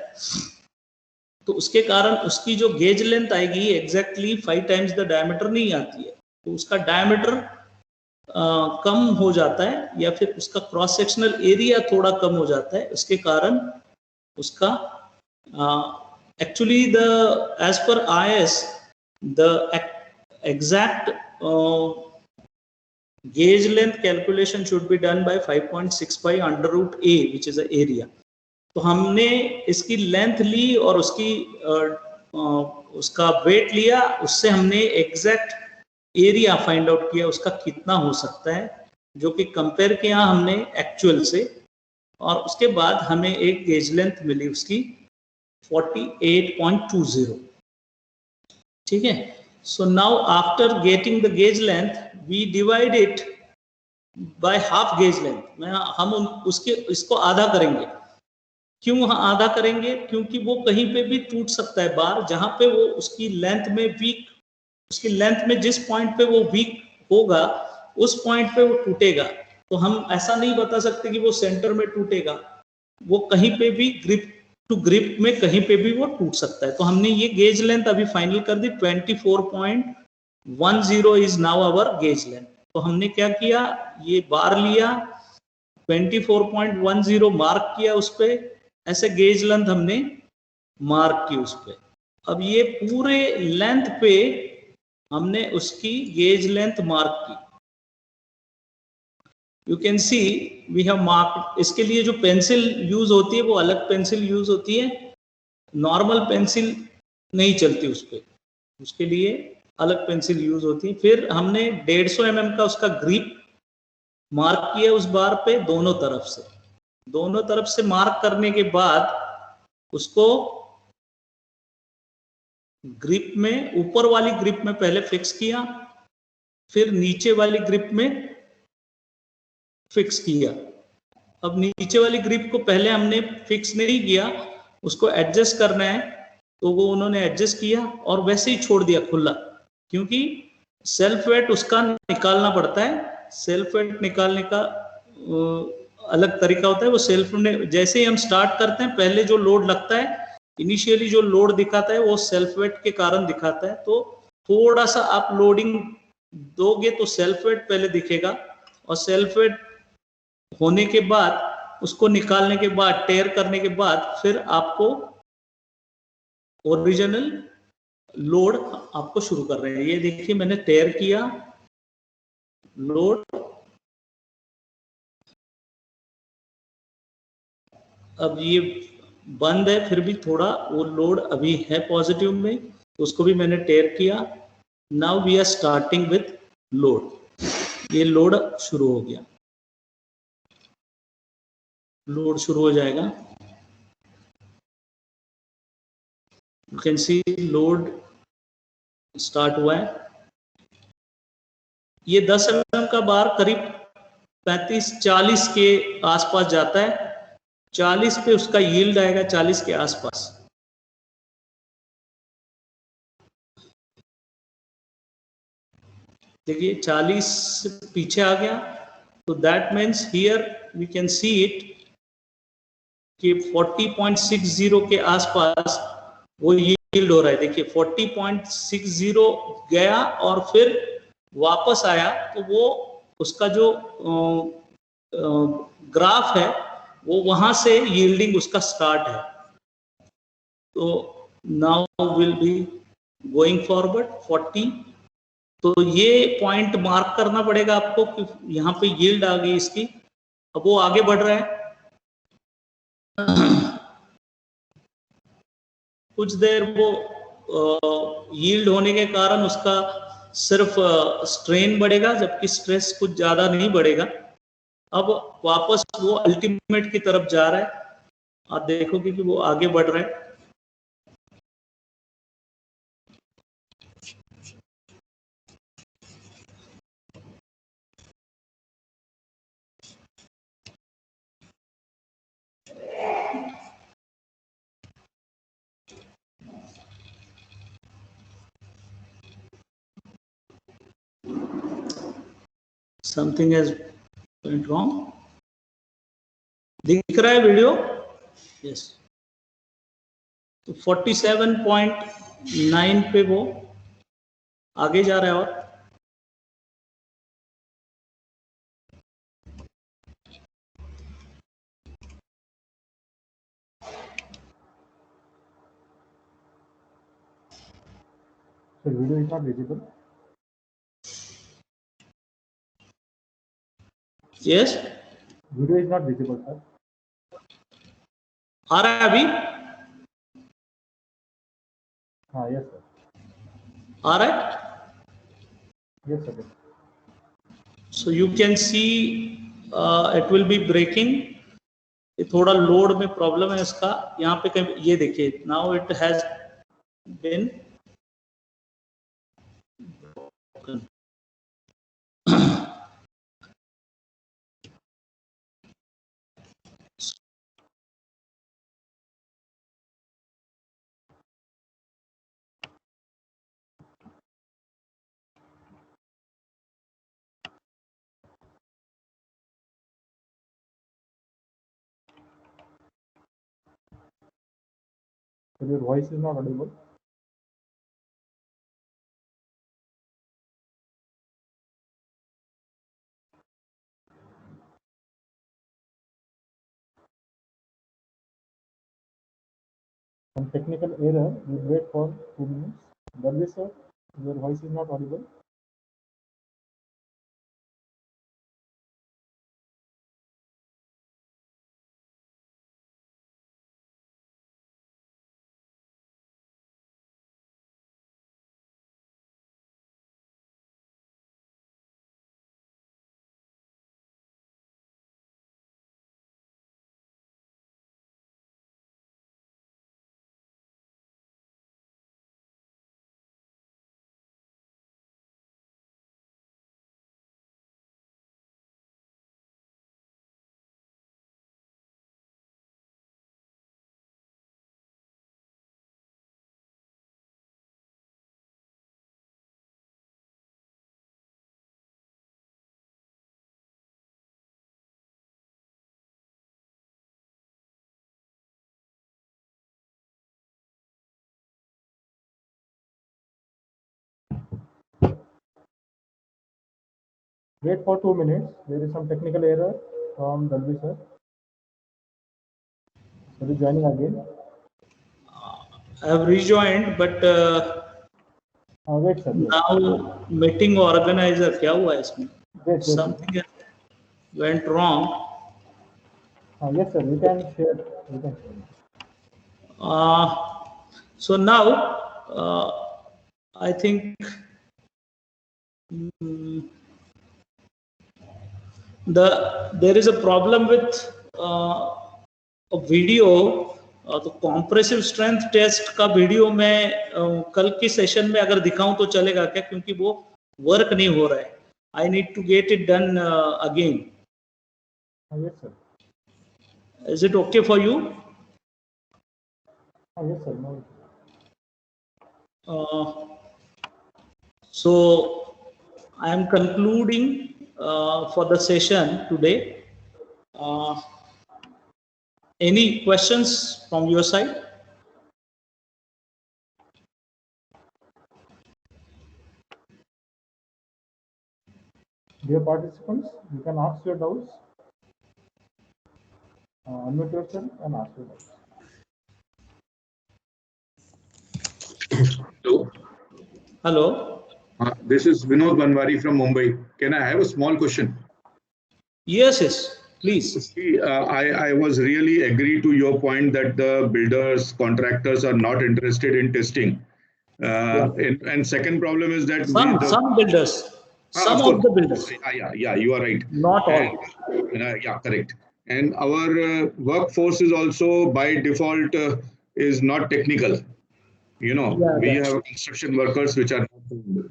तो उसके कारण उसकी जो गेज लेंथ आएगी एग्जैक्टली 5 टाइम्स द डायमीटर नहीं आती है, तो उसका डायमीटर कम हो जाता है या फिर उसका क्रॉस सेक्शनल एरिया थोड़ा कम हो जाता है. उसके कारण उसका एक्चुअली द एज पर IS the exact gauge length calculation should be done by 5.65 under root A, which is the area. तो हमने इसकी लेंथ ली और उसका वेट लिया, उससे हमने एग्जैक्ट एरिया फाइंड आउट किया उसका कितना हो सकता है, जो कि कंपेयर किया हमने एक्चुअल से, और उसके बाद हमें एक गेज लेंथ मिली उसकी 48.20. ठीक है. So now after getting the gauge length we divide it by half gauge length. हम इसको आधा करेंगे. क्यों आधा करेंगे? क्योंकि वो कहीं पे भी टूट सकता है बार, जहां पे वो उसकी लेंथ में वीक, उसकी लेंथ में जिस पॉइंट पे वो वीक होगा उस पॉइंट पे वो टूटेगा. तो हम ऐसा नहीं बता सकते कि वो सेंटर में टूटेगा, वो कहीं पे भी ग्रिप टू ग्रिप में कहीं पे भी वो टूट सकता है. तो हमने ये गेज लेंथ अभी फाइनल कर दी. 24.10 is now our gauge length. तो हमने क्या किया, ये बार लिया, 24.10 मार्क किया उस पे, ऐसे गेज लेंथ हमने मार्क की उस पे. अब ये पूरे लेंथ पे हमने उसकी गेज लेंथ मार्क की. You can see we have mark. इसके लिए जो पेंसिल यूज होती है वो अलग पेंसिल यूज होती है, नॉर्मल पेंसिल नहीं चलती उस पे, उसके लिए अलग पेंसिल यूज होती है. फिर हमने 150 mm का उसका ग्रिप मार्क किया उस बार पे दोनों तरफ से मार्क करने के बाद उसको ग्रिप में, ऊपर वाली ग्रिप में पहले फिक्स किया, फिर नीचे वाली ग्रिप में फिक्स किया. अब नीचे वाली ग्रिप को पहले हमने फिक्स नहीं किया, उसको एडजस्ट करना है, तो वो उन्होंने एडजस्ट किया और वैसे ही छोड़ दिया खुला, क्योंकि सेल्फ वेट उसका निकालना पड़ता है. सेल्फ वेट निकालने का अलग तरीका होता है. वो सेल्फ ने जैसे ही हम स्टार्ट करते हैं, पहले जो लोड लगता है, इनिशियली जो लोड दिखाता है वो सेल्फ वेट के कारण दिखाता है. तो थोड़ा सा आप लोडिंग दोगे तो सेल्फ वेट पहले दिखेगा, और सेल्फ वेट होने के बाद उसको निकालने के बाद, टेयर करने के बाद, फिर आपको ओरिजिनल लोड आपको शुरू कर रहे हैं. ये देखिए मैंने टेयर किया, लोड, अब ये बंद है, फिर भी थोड़ा वो लोड अभी है पॉजिटिव में, तो उसको भी मैंने टेयर किया. Now we are starting with load. ये लोड शुरू हो गया. लोड शुरू हो जाएगा. You can see load start हुआ है. ये 10 mm का बार करीब 35-40 के आसपास जाता है. 40 पे उसका यील्ड आएगा, 40 के आसपास. देखिए 40 पीछे आ गया, तो that means here we can see it कि 40.60 के आसपास वो यील्ड हो रहा है. देखिए 40.60 गया और फिर वापस आया, तो वो उसका जो ग्राफ है वो वहां से यील्डिंग उसका स्टार्ट है. तो now will be going forward 40. तो ये पॉइंट मार्क करना पड़ेगा आपको कि यहाँ पे यील्ड आ गई इसकी. अब वो आगे बढ़ रहा है. कुछ देर वो यील्ड होने के कारण उसका सिर्फ स्ट्रेन बढ़ेगा, जबकि स्ट्रेस कुछ ज्यादा नहीं बढ़ेगा. अब वापस वो अल्टीमेट की तरफ जा रहा है. आप देखोगे कि वो आगे बढ़ रहा है. Something has went wrong. दिख रहा है वीडियो? यस. तो 47.9 पे वो आगे जा रहा है. और So video is not visible. Yes, Video is not visible, sir. आ रहा है अभी? Yes, sir. आ रहा है. Yes, sir. So you can see it will be breaking. ये थोड़ा लोड में प्रॉब्लम है इसका. यहाँ पे कहीं ये देखिए, now it has been broken. So your voice is not audible. Some technical error. You wait for 2 minutes. Dalvi sir, your voice is not audible. Wait for 2 minutes. There is some technical error from Dalvi sir. So we joining again. I have rejoined, but Wait sir. now meeting organizer क्या हुआ है इसमें? Wait. Something went wrong. Yes sir. We can share. We can share. So now I think there is a problem with video तो compressive strength test का video मैं कल के session में अगर दिखाऊं तो चलेगा क्या, क्योंकि वो वर्क नहीं हो रहा है. I need to get it done again. Yes, sir. Is it okay for you? Yes, sir. No. So I am concluding for the session today. Any questions from your side? Dear participants, you can ask your doubts. Unmute yourself and ask your doubts. Hello. Hello. This is Vinod Banwari from Mumbai. Can I have a small question? Yes, please. See, I was really agree to your point that the builders, contractors are not interested in testing. And second problem is that Some builders, some of the builders. Yeah, you are right. Not all. Yeah, correct. And our workforce is also by default is not technical. We have construction workers which are not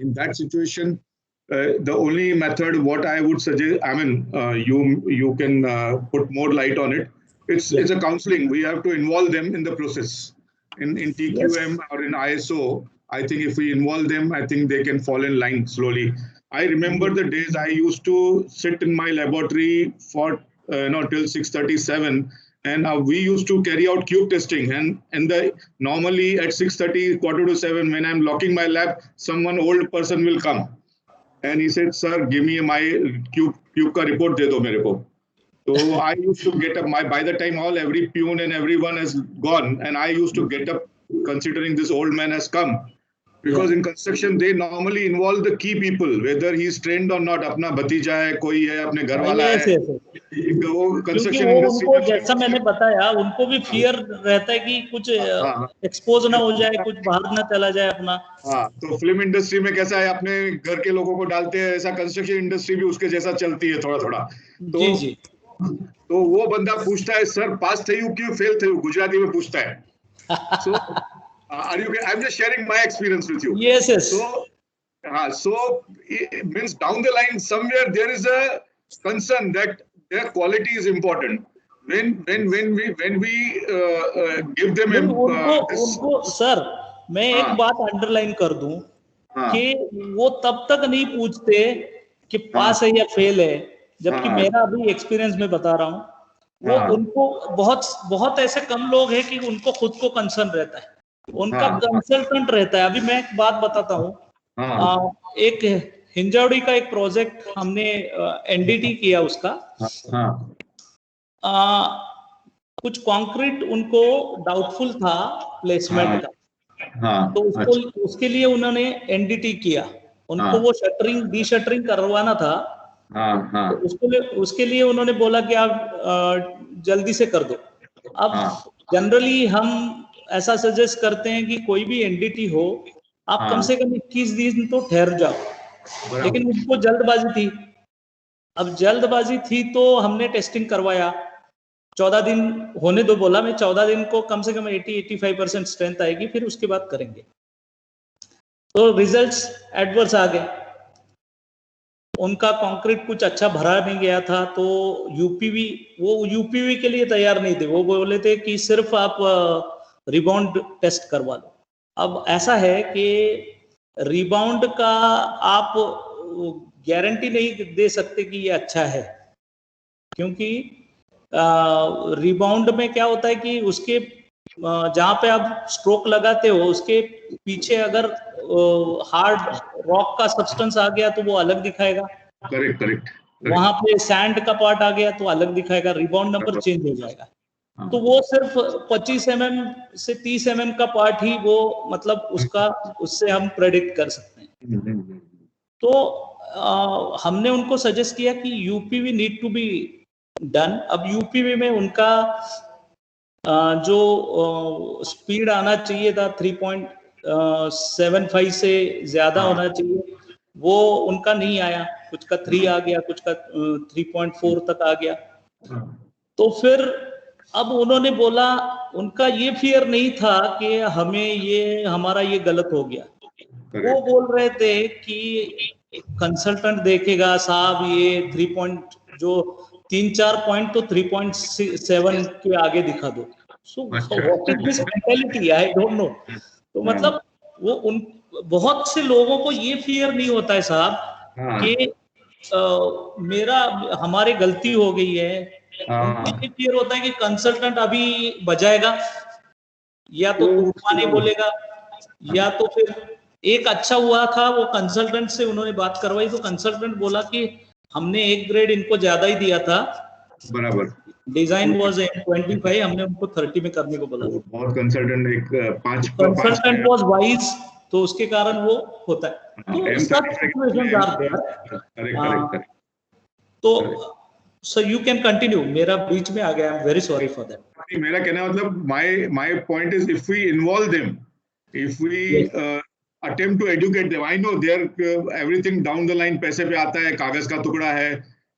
in that situation. The only method, what I would suggest, I mean, you can put more light on it. It's a counseling. We have to involve them in the process. In TQM or in ISO, I think if we involve them, I think they can fall in line slowly. I remember the days I used to sit in my laboratory for till 6:37. And we used to carry out cube testing, and normally at 6:30, 6:45, when I'm locking my lab, someone old person will come, and he said, "Sir, give me my cube ka report de do mere ko." So I used to get up. By the time every peon and everyone has gone, and I used to get up, considering this old man has come. Because in construction, they normally involve the key people, whether he's trained or not. अपना भतीजा है, कोई है, अपने घर वाला है. वो construction industry उनको जैसा मैंने बताया, उनको भी फियर रहता है कि कुछ एक्सपोज ना हो जाए, कुछ बाहर ना चला जाए अपना. हाँ, तो फिल्म इंडस्ट्री में कैसा है, अपने घर के लोगों को डालते हैं, ऐसा कंस्ट्रक्शन इंडस्ट्री भी उसके जैसा चलती है थोड़ा थोड़ा. तो वो बंदा पूछता है, सर पास थे क्यों फेल थे, गुजराती में पूछता है. So I'm just sharing my experience with you. Yes. So it means down the line somewhere there is a concern that their quality is important. When we give them उनको sir मैं एक बात underline कर दूं कि वो तब तक नहीं पूछते कि पास है या फेल है, जबकि मेरा अभी एक्सपीरियंस में बता रहा हूँ, वो उनको बहुत ऐसे कम लोग हैं कि उनको खुद को कंसर्न रहता है, उनका कंसल्टेंट रहता है. अभी मैं एक बात बताता हूँ. एक हिंजौड़ी का एक प्रोजेक्ट हमने एनडीटी किया, उसका कुछ कंक्रीट उनको डाउटफुल था प्लेसमेंट का. तो उसके लिए उन्होंने एनडीटी किया. उनको वो डी शटरिंग करवाना था. तो उसके लिए उन्होंने बोला कि आप जल्दी से कर दो. अब जनरली हम ऐसा सजेस्ट करते हैं कि कोई भी एनडीटी हो, आप कम से कम 21 दिन तो ठहर जाओ. लेकिन उनको जल्दबाजी थी. अब जल्दबाजी थी तो हमने टेस्टिंग करवाया. 14 दिन होने दो बोला मैं. 14 दिन को कम से कम 80-85% स्ट्रेंथ आएगी, फिर उसके बाद करेंगे. तो रिजल्ट्स एडवर्स आ गए. उनका कंक्रीट कुछ अच्छा भरा नहीं गया था, तो यूपीवी के लिए तैयार नहीं थे. वो बोले थे कि सिर्फ आप रिबाउंड टेस्ट करवा लो. अब ऐसा है कि रिबाउंड का आप गारंटी नहीं दे सकते कि ये अच्छा है, क्योंकि रिबाउंड में क्या होता है कि उसके जहां पे आप स्ट्रोक लगाते हो उसके पीछे अगर हार्ड रॉक का सब्सटेंस आ गया तो वो अलग दिखाएगा. करेक्ट. वहां पे सैंड का पार्ट आ गया तो अलग दिखाएगा. रिबाउंड नंबर चेंज हो जाएगा. तो वो सिर्फ 25 mm से 30 mm का पार्ट ही वो मतलब उससे हम प्रेडिक्ट कर सकते हैं. तो हमने उनको सजेस्ट किया कि यूपीवी नीड टू बी डन. अब यूपीवी में उनका जो स्पीड आना चाहिए था 3.75 से ज्यादा होना चाहिए, वो उनका नहीं आया. कुछ का 3 आ गया, कुछ का 3.4 तक आ गया. तो फिर अब उन्होंने बोला, उनका ये फियर नहीं था कि हमें ये हमारा ये गलत हो गया। वो बोल रहे थे कि कंसल्टेंट देखेगा साहब, ये 3 पॉइंट जो 3-4 पॉइंट तो 3.7 के आगे दिखा दो। So what is this mentality, I don't know. तो मतलब वो उन बहुत से लोगों को ये फियर नहीं होता है साहब कि मेरा हमारे गलती हो गई है। उनको ये फियर होता है कि कंसल्टेंट अभी बजाएगा, या तो तूफान ही बोलेगा, या तो फिर एक अच्छा हुआ था वो कंसल्टेंट से उन्होंने बात करवाई, तो कंसल्टेंट बोला कि हमने 1 ग्रेड इनको ज्यादा ही दिया था, बराबर। डिजाइन वाज 25, हमने उनको 30 में करने को बोला। बहुत कंसल्टेंट एक 5 कंसल्टेंट वाज वाइज, तो उसके कारण वो होता है। तो सब सिचुएशंस आर देयर। करेक्ट। तो सो यू कैन कंटिन्यू, मेरा बीच में आ गया, I am very sorry for that. मेरा कहना मतलब my point is if we involve them, if we attempt to educate them. I know they're everything down the line पैसे पे आता है, कागज का टुकड़ा है,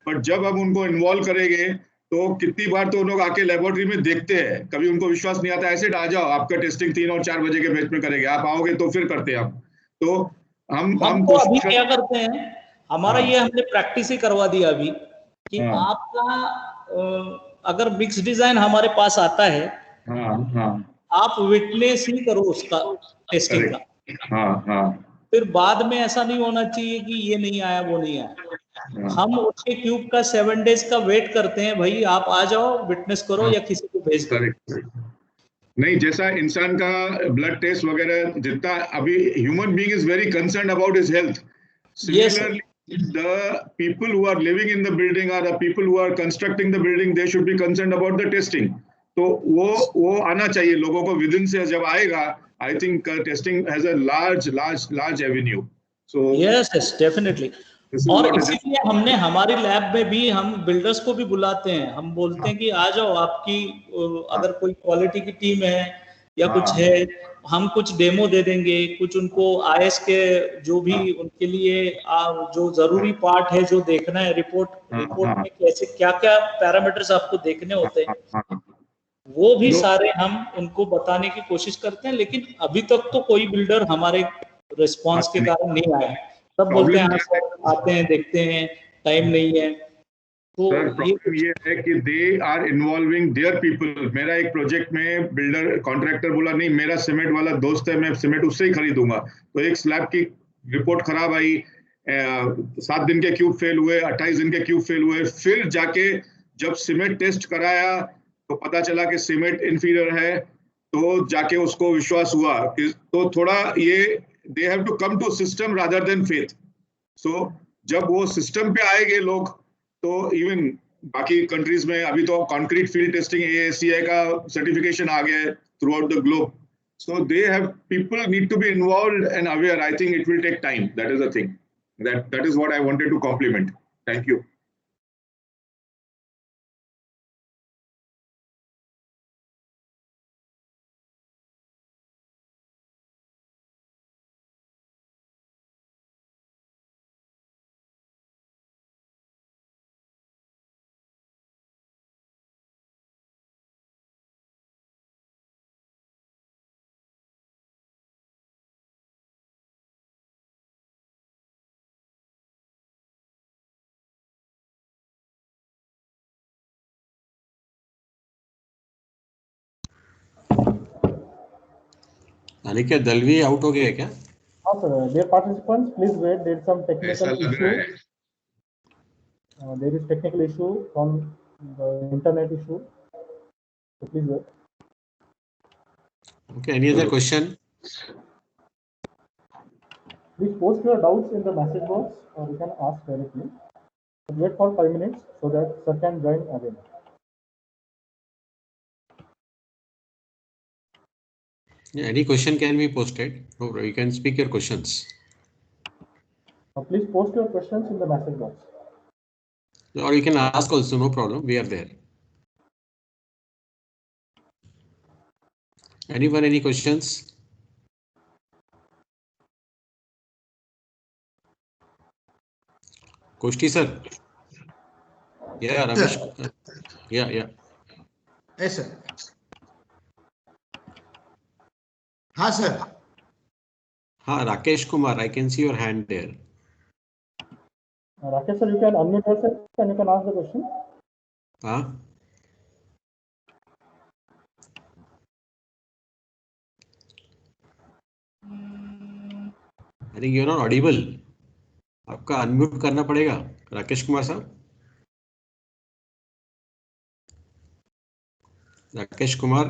बट जब हम उनको इन्वॉल्व करेंगे तो कितनी बार तो लोग आके लेबोरेटरी में देखते हैं, कभी उनको विश्वास नहीं आता, ऐसे आ जाओ आपका टेस्टिंग 3 और 4 बजे के बीच में करेंगे, आप आओगे तो फिर करते हैं आप। तो हम तो अभी क्या करते हैं, हमारा ये हमने प्रैक्टिस ही करवा दिया अभी कि आपका अगर मिक्स डिजाइन हमारे पास आता है, आप विटनेस ही करो उसका टेस्टिंग का। फिर बाद में ऐसा नहीं होना चाहिए कि ये नहीं आया वो नहीं आया। हम उसके क्यूब का 7 डेज का वेट करते हैं, भाई आप आ जाओ, विटनेस करो या किसी को भेज दो। नहीं, जैसा इंसान का ब्लड टेस्ट वगैरह जितना अभी human being is very concerned about his health, similarly the people who are living in the building or the people who are constructing the building, they should be concerned about the testing. तो वो आना चाहिए लोगों को within से, जब आएगा I think testing has a large avenue. So yes definitely. और इसीलिए हमने हमारी लैब में भी हम बिल्डर्स को भी बुलाते हैं, हम बोलते हैं कि आ जाओ, आपकी अगर कोई क्वालिटी की टीम है या कुछ है, हम कुछ डेमो दे देंगे, कुछ उनको आईएस के जो भी उनके लिए जो जरूरी पार्ट है जो देखना है, रिपोर्ट में कैसे क्या क्या पैरामीटर्स आपको देखने होते हैं, वो भी सारे हम उनको बताने की कोशिश करते हैं। लेकिन अभी तक तो कोई बिल्डर हमारे रिस्पांस के कारण नहीं आया। सब बोलते हैं आते हैं, देखते हैं, टाइम नहीं है। तो प्रॉब्लम ये है कि they are involving their people. मेरा एक प्रोजेक्ट में बिल्डर कॉन्ट्रैक्टर बोला नहीं, मेरा सीमेंट वाला दोस्त है, मैं सीमेंट उससे ही खरीदूंगा। तो एक स्लैब की रिपोर्ट खराब आई, 7 दिन के क्यूब फेल हुए, 28 दिन के क्यूब फेल हुए, फिर जाके जब सीमेंट टेस्ट कराया तो पता चला कि सीमेंट इंफीरियर है, तो जाके उसको विश्वास हुआ कि तो थोड़ा ये they have to come to system rather than faith. So जब वो सिस्टम पे आएंगे लोग, तो इवन बाकी कंट्रीज में अभी तो कंक्रीट फील्ड टेस्टिंग ASCI का सर्टिफिकेशन आ गया है throughout the globe. So they have people need to be involved and aware. I think it will take time, that is the thing, that is what I wanted to compliment. Thank you. Aniket Dalvi out हो गया क्या? हाँ sir, dear participants, please wait. There is some technical issue. There is technical issue from the internet issue. So please wait. Okay. Any other question? Please post your doubts in the message box, or you can ask directly. But wait for 5 minutes so that sir can join again. Yeah, any question can be posted. No, you can speak your questions. Please post your questions in the message box. Or you can ask also, no problem. We are there. Anyone, any questions? Koshti sir. Yeah, Ramesh. Yeah. Yes, sir. हाँ sir. हाँ, Rakesh Kumar, I can see your hand there. Rakesh sir, you can unmute yourself and you can ask the question. हाँ, I think you're not audible. आपका unmute करना पड़ेगा राकेश कुमार साहब. Rakesh Kumar.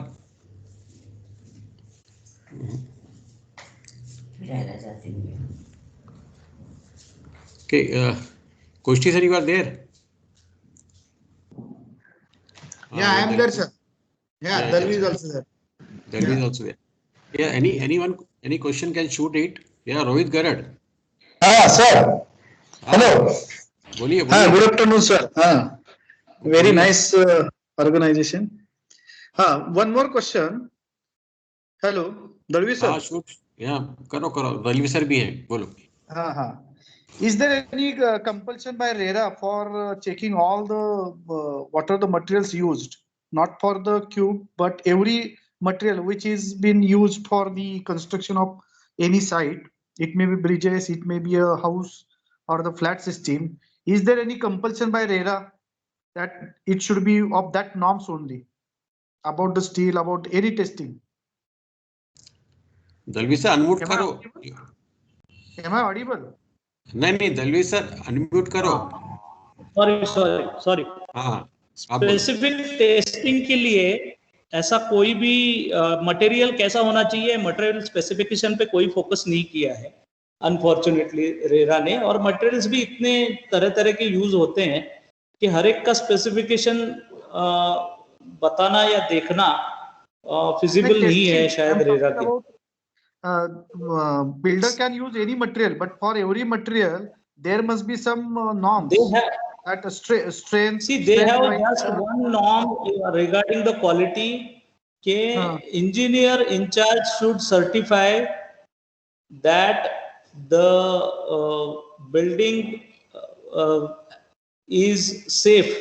Okay, Koshti sir, you are there? Yeah, I am there, sir. Yeah, Dalvi is also there. Dalvi is also there. Yeah, any question can shoot it. Yeah, Rohit Garad. हाँ sir. Hello. बोलिए हाँ, बोलिए. Good afternoon sir. हाँ, very बोलिए. Nice organisation. हाँ, one more question. Hello Dalvi हाँ, sir. Shoot. या करो करो. दलवी सर भी हैं, बोलो. हाँ हाँ. Is there any compulsion by RERA for checking all the what are the materials used? Not for the cube, but every material which is been used for the construction of any site. It may be bridges, it may be a house or the flat system. Is there any compulsion by RERA that it should be of that norms only about the steel, about any testing? Dalvi sir unmute Am I करो. audible? Am I audible? नहीं Dalvi sir unmute करो. Sorry. हाँ, आप बोलो. Specific testing के लिए ऐसा कोई भी मटेरियल कैसा होना चाहिए, मटेरियल स्पेसिफिकेशन पे कोई फोकस नहीं किया है अनफॉर्चुनेटली रेरा ने. और मटेरियल्स भी इतने तरह तरह के यूज होते हैं कि हर एक का स्पेसिफिकेशन बताना या देखना फिजिबल नहीं है शायद रेरा के. Builder can use any material, but for every material there must be some norms. They have, that strength. see, they have just one norm regarding the quality. Ke engineer in charge should certify that the building is safe,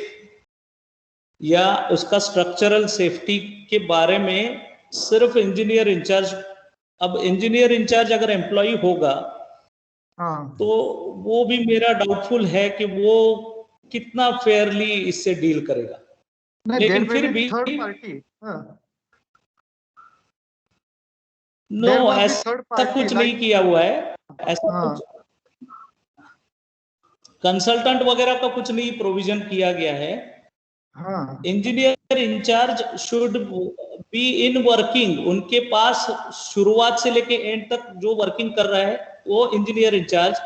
या उसका structural safety के बारे में सिर्फ engineer in charge. अब engineer in charge अगर employ होगा तो वो भी मेरा डाउटफुल है कि वो कितना फेयरली इससे डील करेगा. लेकिन फिर भी थर्ड पार्टी. नो, ऐसा कुछ नहीं किया हुआ है. ऐसा कुछ कंसल्टेंट वगैरह का कुछ नहीं प्रोविजन किया गया है. Engineer incharge should be in working. उनके पास शुरुआत से लेके एंड तक जो वर्किंग कर रहा है वो इंजीनियर इंचार्ज,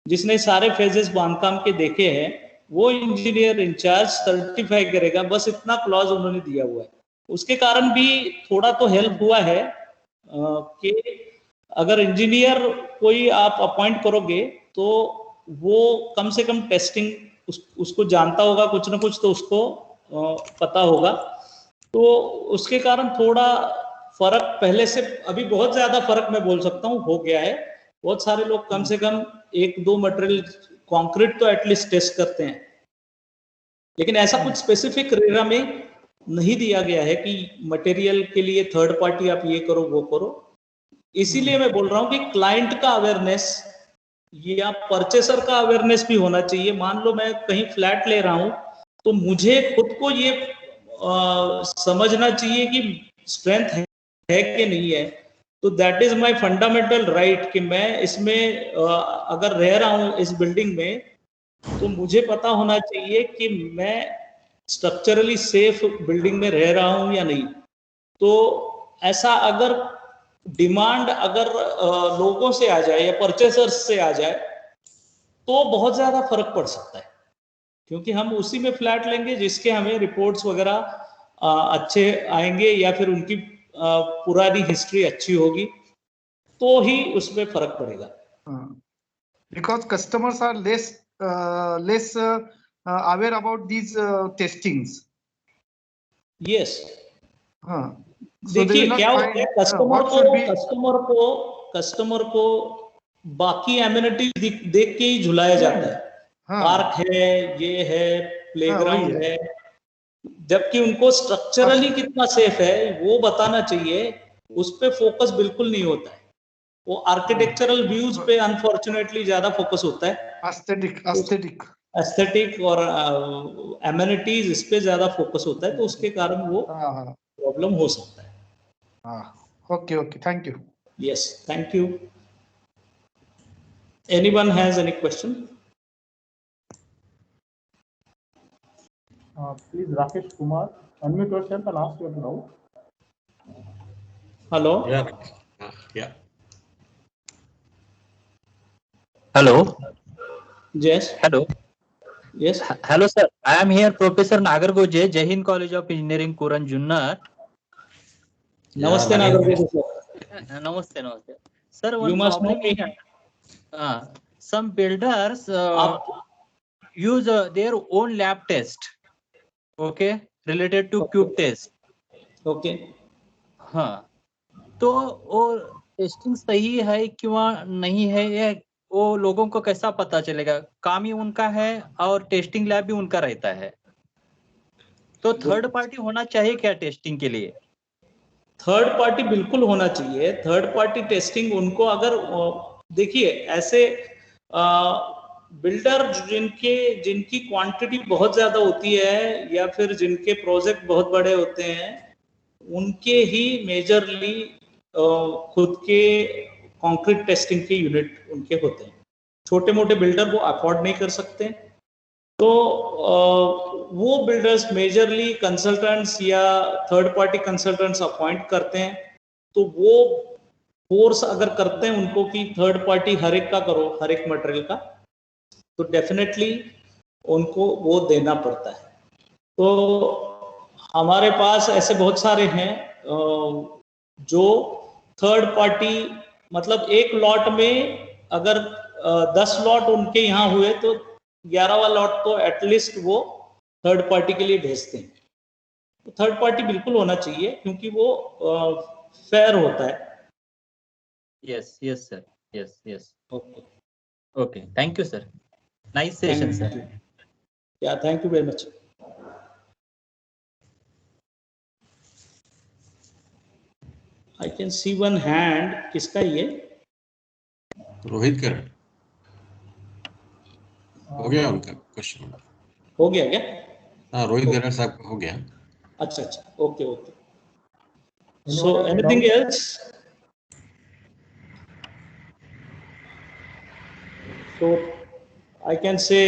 जिसने सारे फेजेस बांधकाम के देखे हैं, वो इंजीनियर इंचार्ज सर्टिफाई करेगा. बस इतना क्लॉज उन्होंने दिया हुआ है. उसके कारण भी थोड़ा तो हेल्प हुआ है कि अगर इंजीनियर कोई आप अपॉइंट करोगे तो वो कम से कम टेस्टिंग उसको जानता होगा, कुछ ना कुछ तो उसको पता होगा. तो उसके कारण थोड़ा फर्क पहले से, अभी बहुत ज्यादा फर्क मैं बोल सकता हूँ हो गया है. बहुत सारे लोग कम से कम 1-2 मटेरियल कंक्रीट तो एटलीस्ट टेस्ट करते हैं. लेकिन ऐसा कुछ स्पेसिफिक रेरा में नहीं दिया गया है कि मटेरियल के लिए थर्ड पार्टी आप ये करो वो करो. इसीलिए मैं बोल रहा हूँ कि क्लाइंट का अवेयरनेस या परचेसर का अवेयरनेस भी होना चाहिए. मान लो मैं कहीं फ्लैट ले रहा हूँ तो मुझे खुद को ये समझना चाहिए कि स्ट्रेंथ है कि नहीं है. तो that is my fundamental right कि मैं इसमें अगर रह रहा हूँ इस बिल्डिंग में तो मुझे पता होना चाहिए कि मैं स्ट्रक्चरली सेफ बिल्डिंग में रह रहा हूँ या नहीं. तो ऐसा अगर डिमांड अगर लोगों से आ जाए या परचेसर्स से आ जाए तो बहुत ज्यादा फर्क पड़ सकता है, क्योंकि हम उसी में फ्लैट लेंगे जिसके हमें रिपोर्ट्स वगैरह अच्छे आएंगे या फिर उनकी पुरानी हिस्ट्री अच्छी होगी तो ही उसमें फर्क पड़ेगा. Because customers are less aware about these testings. Yes. So देखिए क्या होता है, कस्टमर को बाकी एमिनिटीज देख के ही झुलाया जाता है. पार्क है, ये है, प्लेग्राउंड है, जबकि उनको स्ट्रक्चरली कितना सेफ है वो बताना चाहिए, उस पे फोकस बिल्कुल नहीं होता है। वो आर्किटेक्चरल व्यूज पे अनफॉर्चुनेटली ज्यादा फोकस होता है, एस्थेटिक एस्थेटिक और एमेनिटीज इस पे ज्यादा फोकस होता है, तो उसके कारण वो प्रॉब्लम हो सकता है। Okay, thank you. Yes, thank you. Anyone has any question? Please, Rakesh Kumar, unmute yourself and ask your doubt. Hello. Yeah. Hello. Yes. Hello. Yes. Hello, sir. I am here, Professor Nagargoje, Jai Hind College of Engineering, Kuran, Junnar. Namaste, Nagargoje sir. Namaste, namaste. Sir, one You must know problem me. is some builders use their own lab test, okay, related to cube test. Okay. हाँ, तो वो testing सही है कि नहीं है, ये वो लोगों को कैसा पता चलेगा? काम ही उनका है और टेस्टिंग लैब भी उनका रहता है, तो थर्ड पार्टी होना चाहिए क्या टेस्टिंग के लिए? थर्ड पार्टी बिल्कुल होना चाहिए। थर्ड पार्टी टेस्टिंग उनको, अगर देखिए ऐसे बिल्डर जिनकी क्वांटिटी बहुत ज्यादा होती है या फिर जिनके प्रोजेक्ट बहुत बड़े होते हैं, उनके ही मेजरली खुद के कंक्रीट टेस्टिंग के यूनिट उनके होते हैं। छोटे मोटे बिल्डर वो अफोर्ड नहीं कर सकते, तो वो बिल्डर्स मेजरली कंसल्टेंट्स या थर्ड पार्टी कंसल्टेंट्स अपॉइंट करते हैं। तो वो फोर्स अगर करते हैं उनको कि थर्ड पार्टी हर एक का करो, हर एक मटेरियल का, तो डेफिनेटली उनको वो देना पड़ता है। तो हमारे पास ऐसे बहुत सारे हैं जो थर्ड पार्टी, मतलब एक लॉट में अगर 10 लॉट उनके यहाँ हुए तो 11वां लॉट तो एटलीस्ट वो थर्ड पार्टी के लिए भेजते हैं। तो थर्ड पार्टी बिल्कुल होना चाहिए क्योंकि वो फेयर होता है। Yes sir, yes. Okay, thank you sir, nice session sir. Yeah thank you very much. I can see one hand, किसका ये? रोहित कर हो गया उनका क्वेश्चन? हो गया क्या? हाँ, रोहित गरड़ साहब का हो गया। अच्छा, okay. So anything else? So I can say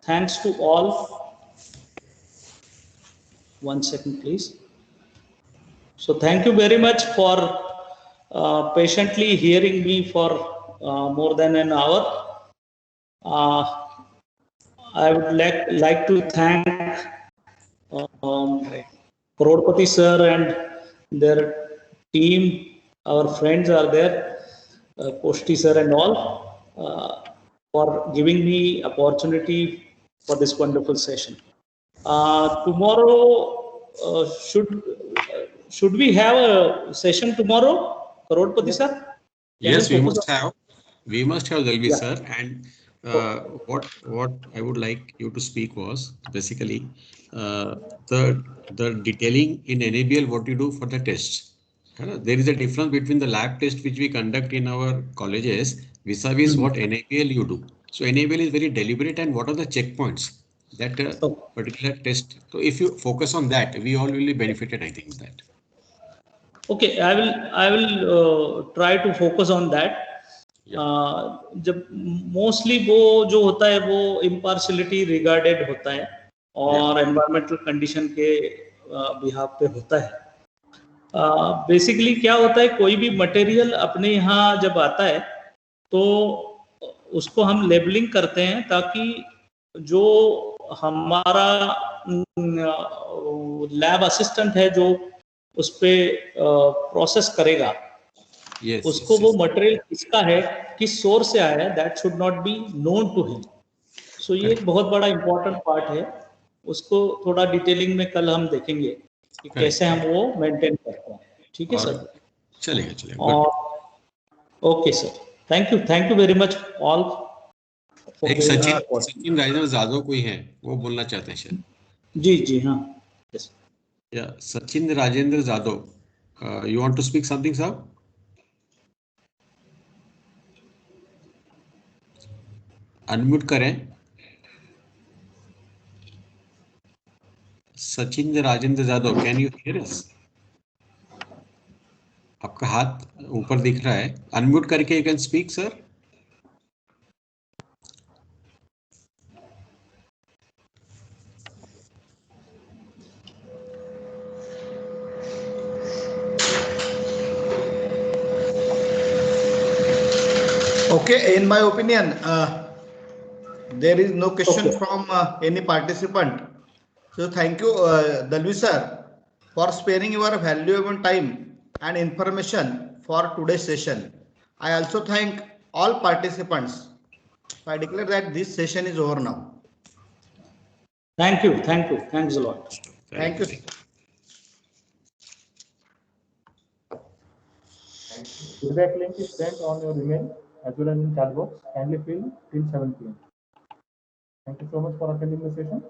thanks to all. One second, please. So thank you very much for patiently hearing me for more than an hour. I would like to thank Crorepati sir and their team. Our friends are there, Koshti sir and all, for giving me opportunity for this wonderful session. Tomorrow, should we have a session tomorrow, Crorepati sir? Yes, we must have. Dalvi sir. And what I would like you to speak was basically the detailing in NABL, what you do for the tests. There is a difference between the lab test which we conduct in our colleges vis-a-vis what NABL you do. So NABL is very deliberate, and what are the checkpoints that particular test. So if you focus on that, we all will be benefited, I think, with that. Okay, I will try to focus on that. जब mostly वो जो होता है वो impartiality regarded होता है और environmental condition के बिहाफ पे होता है। बेसिकली क्या होता है, कोई भी मटेरियल अपने यहाँ जब आता है तो उसको हम लेबलिंग करते हैं ताकि जो हमारा लैब असिस्टेंट है जो उस पे प्रोसेस करेगा, उसको वो मटेरियल किसका है, किस सोर्स से आया है, that should not be known to him. So ये एक बहुत बड़ा इंपॉर्टेंट पार्ट है, उसको थोड़ा डिटेलिंग में कल हम देखेंगे कि कैसे हम वो मेंटेन करते हैं। ठीक है सर? चलेगा। Okay sir, thank you very much all. एक सचिन राजेंद्र जाधव कोई है, वो बोलना चाहते हैं शायद। जी जी हाँ, yes. या Sachin Rajendra Jadhav, you want to speak something साहब? अनम्यूट करें। Sachin Rajendra Jadhav, can you hear us? आपका हाथ ऊपर दिख रहा है, अनम्यूट करके you can speak sir. Okay, in my opinion, there is no question Okay. from any participant. So thank you, Dalvi sir, for sparing your valuable time and information for today's session. I also thank all participants. So I declare that this session is over now. Thank you, thanks a lot. Thank you. Feedback link is sent on your email as well as in chat box. Kindly fill till 7 p.m. Thank you so much for attending the session.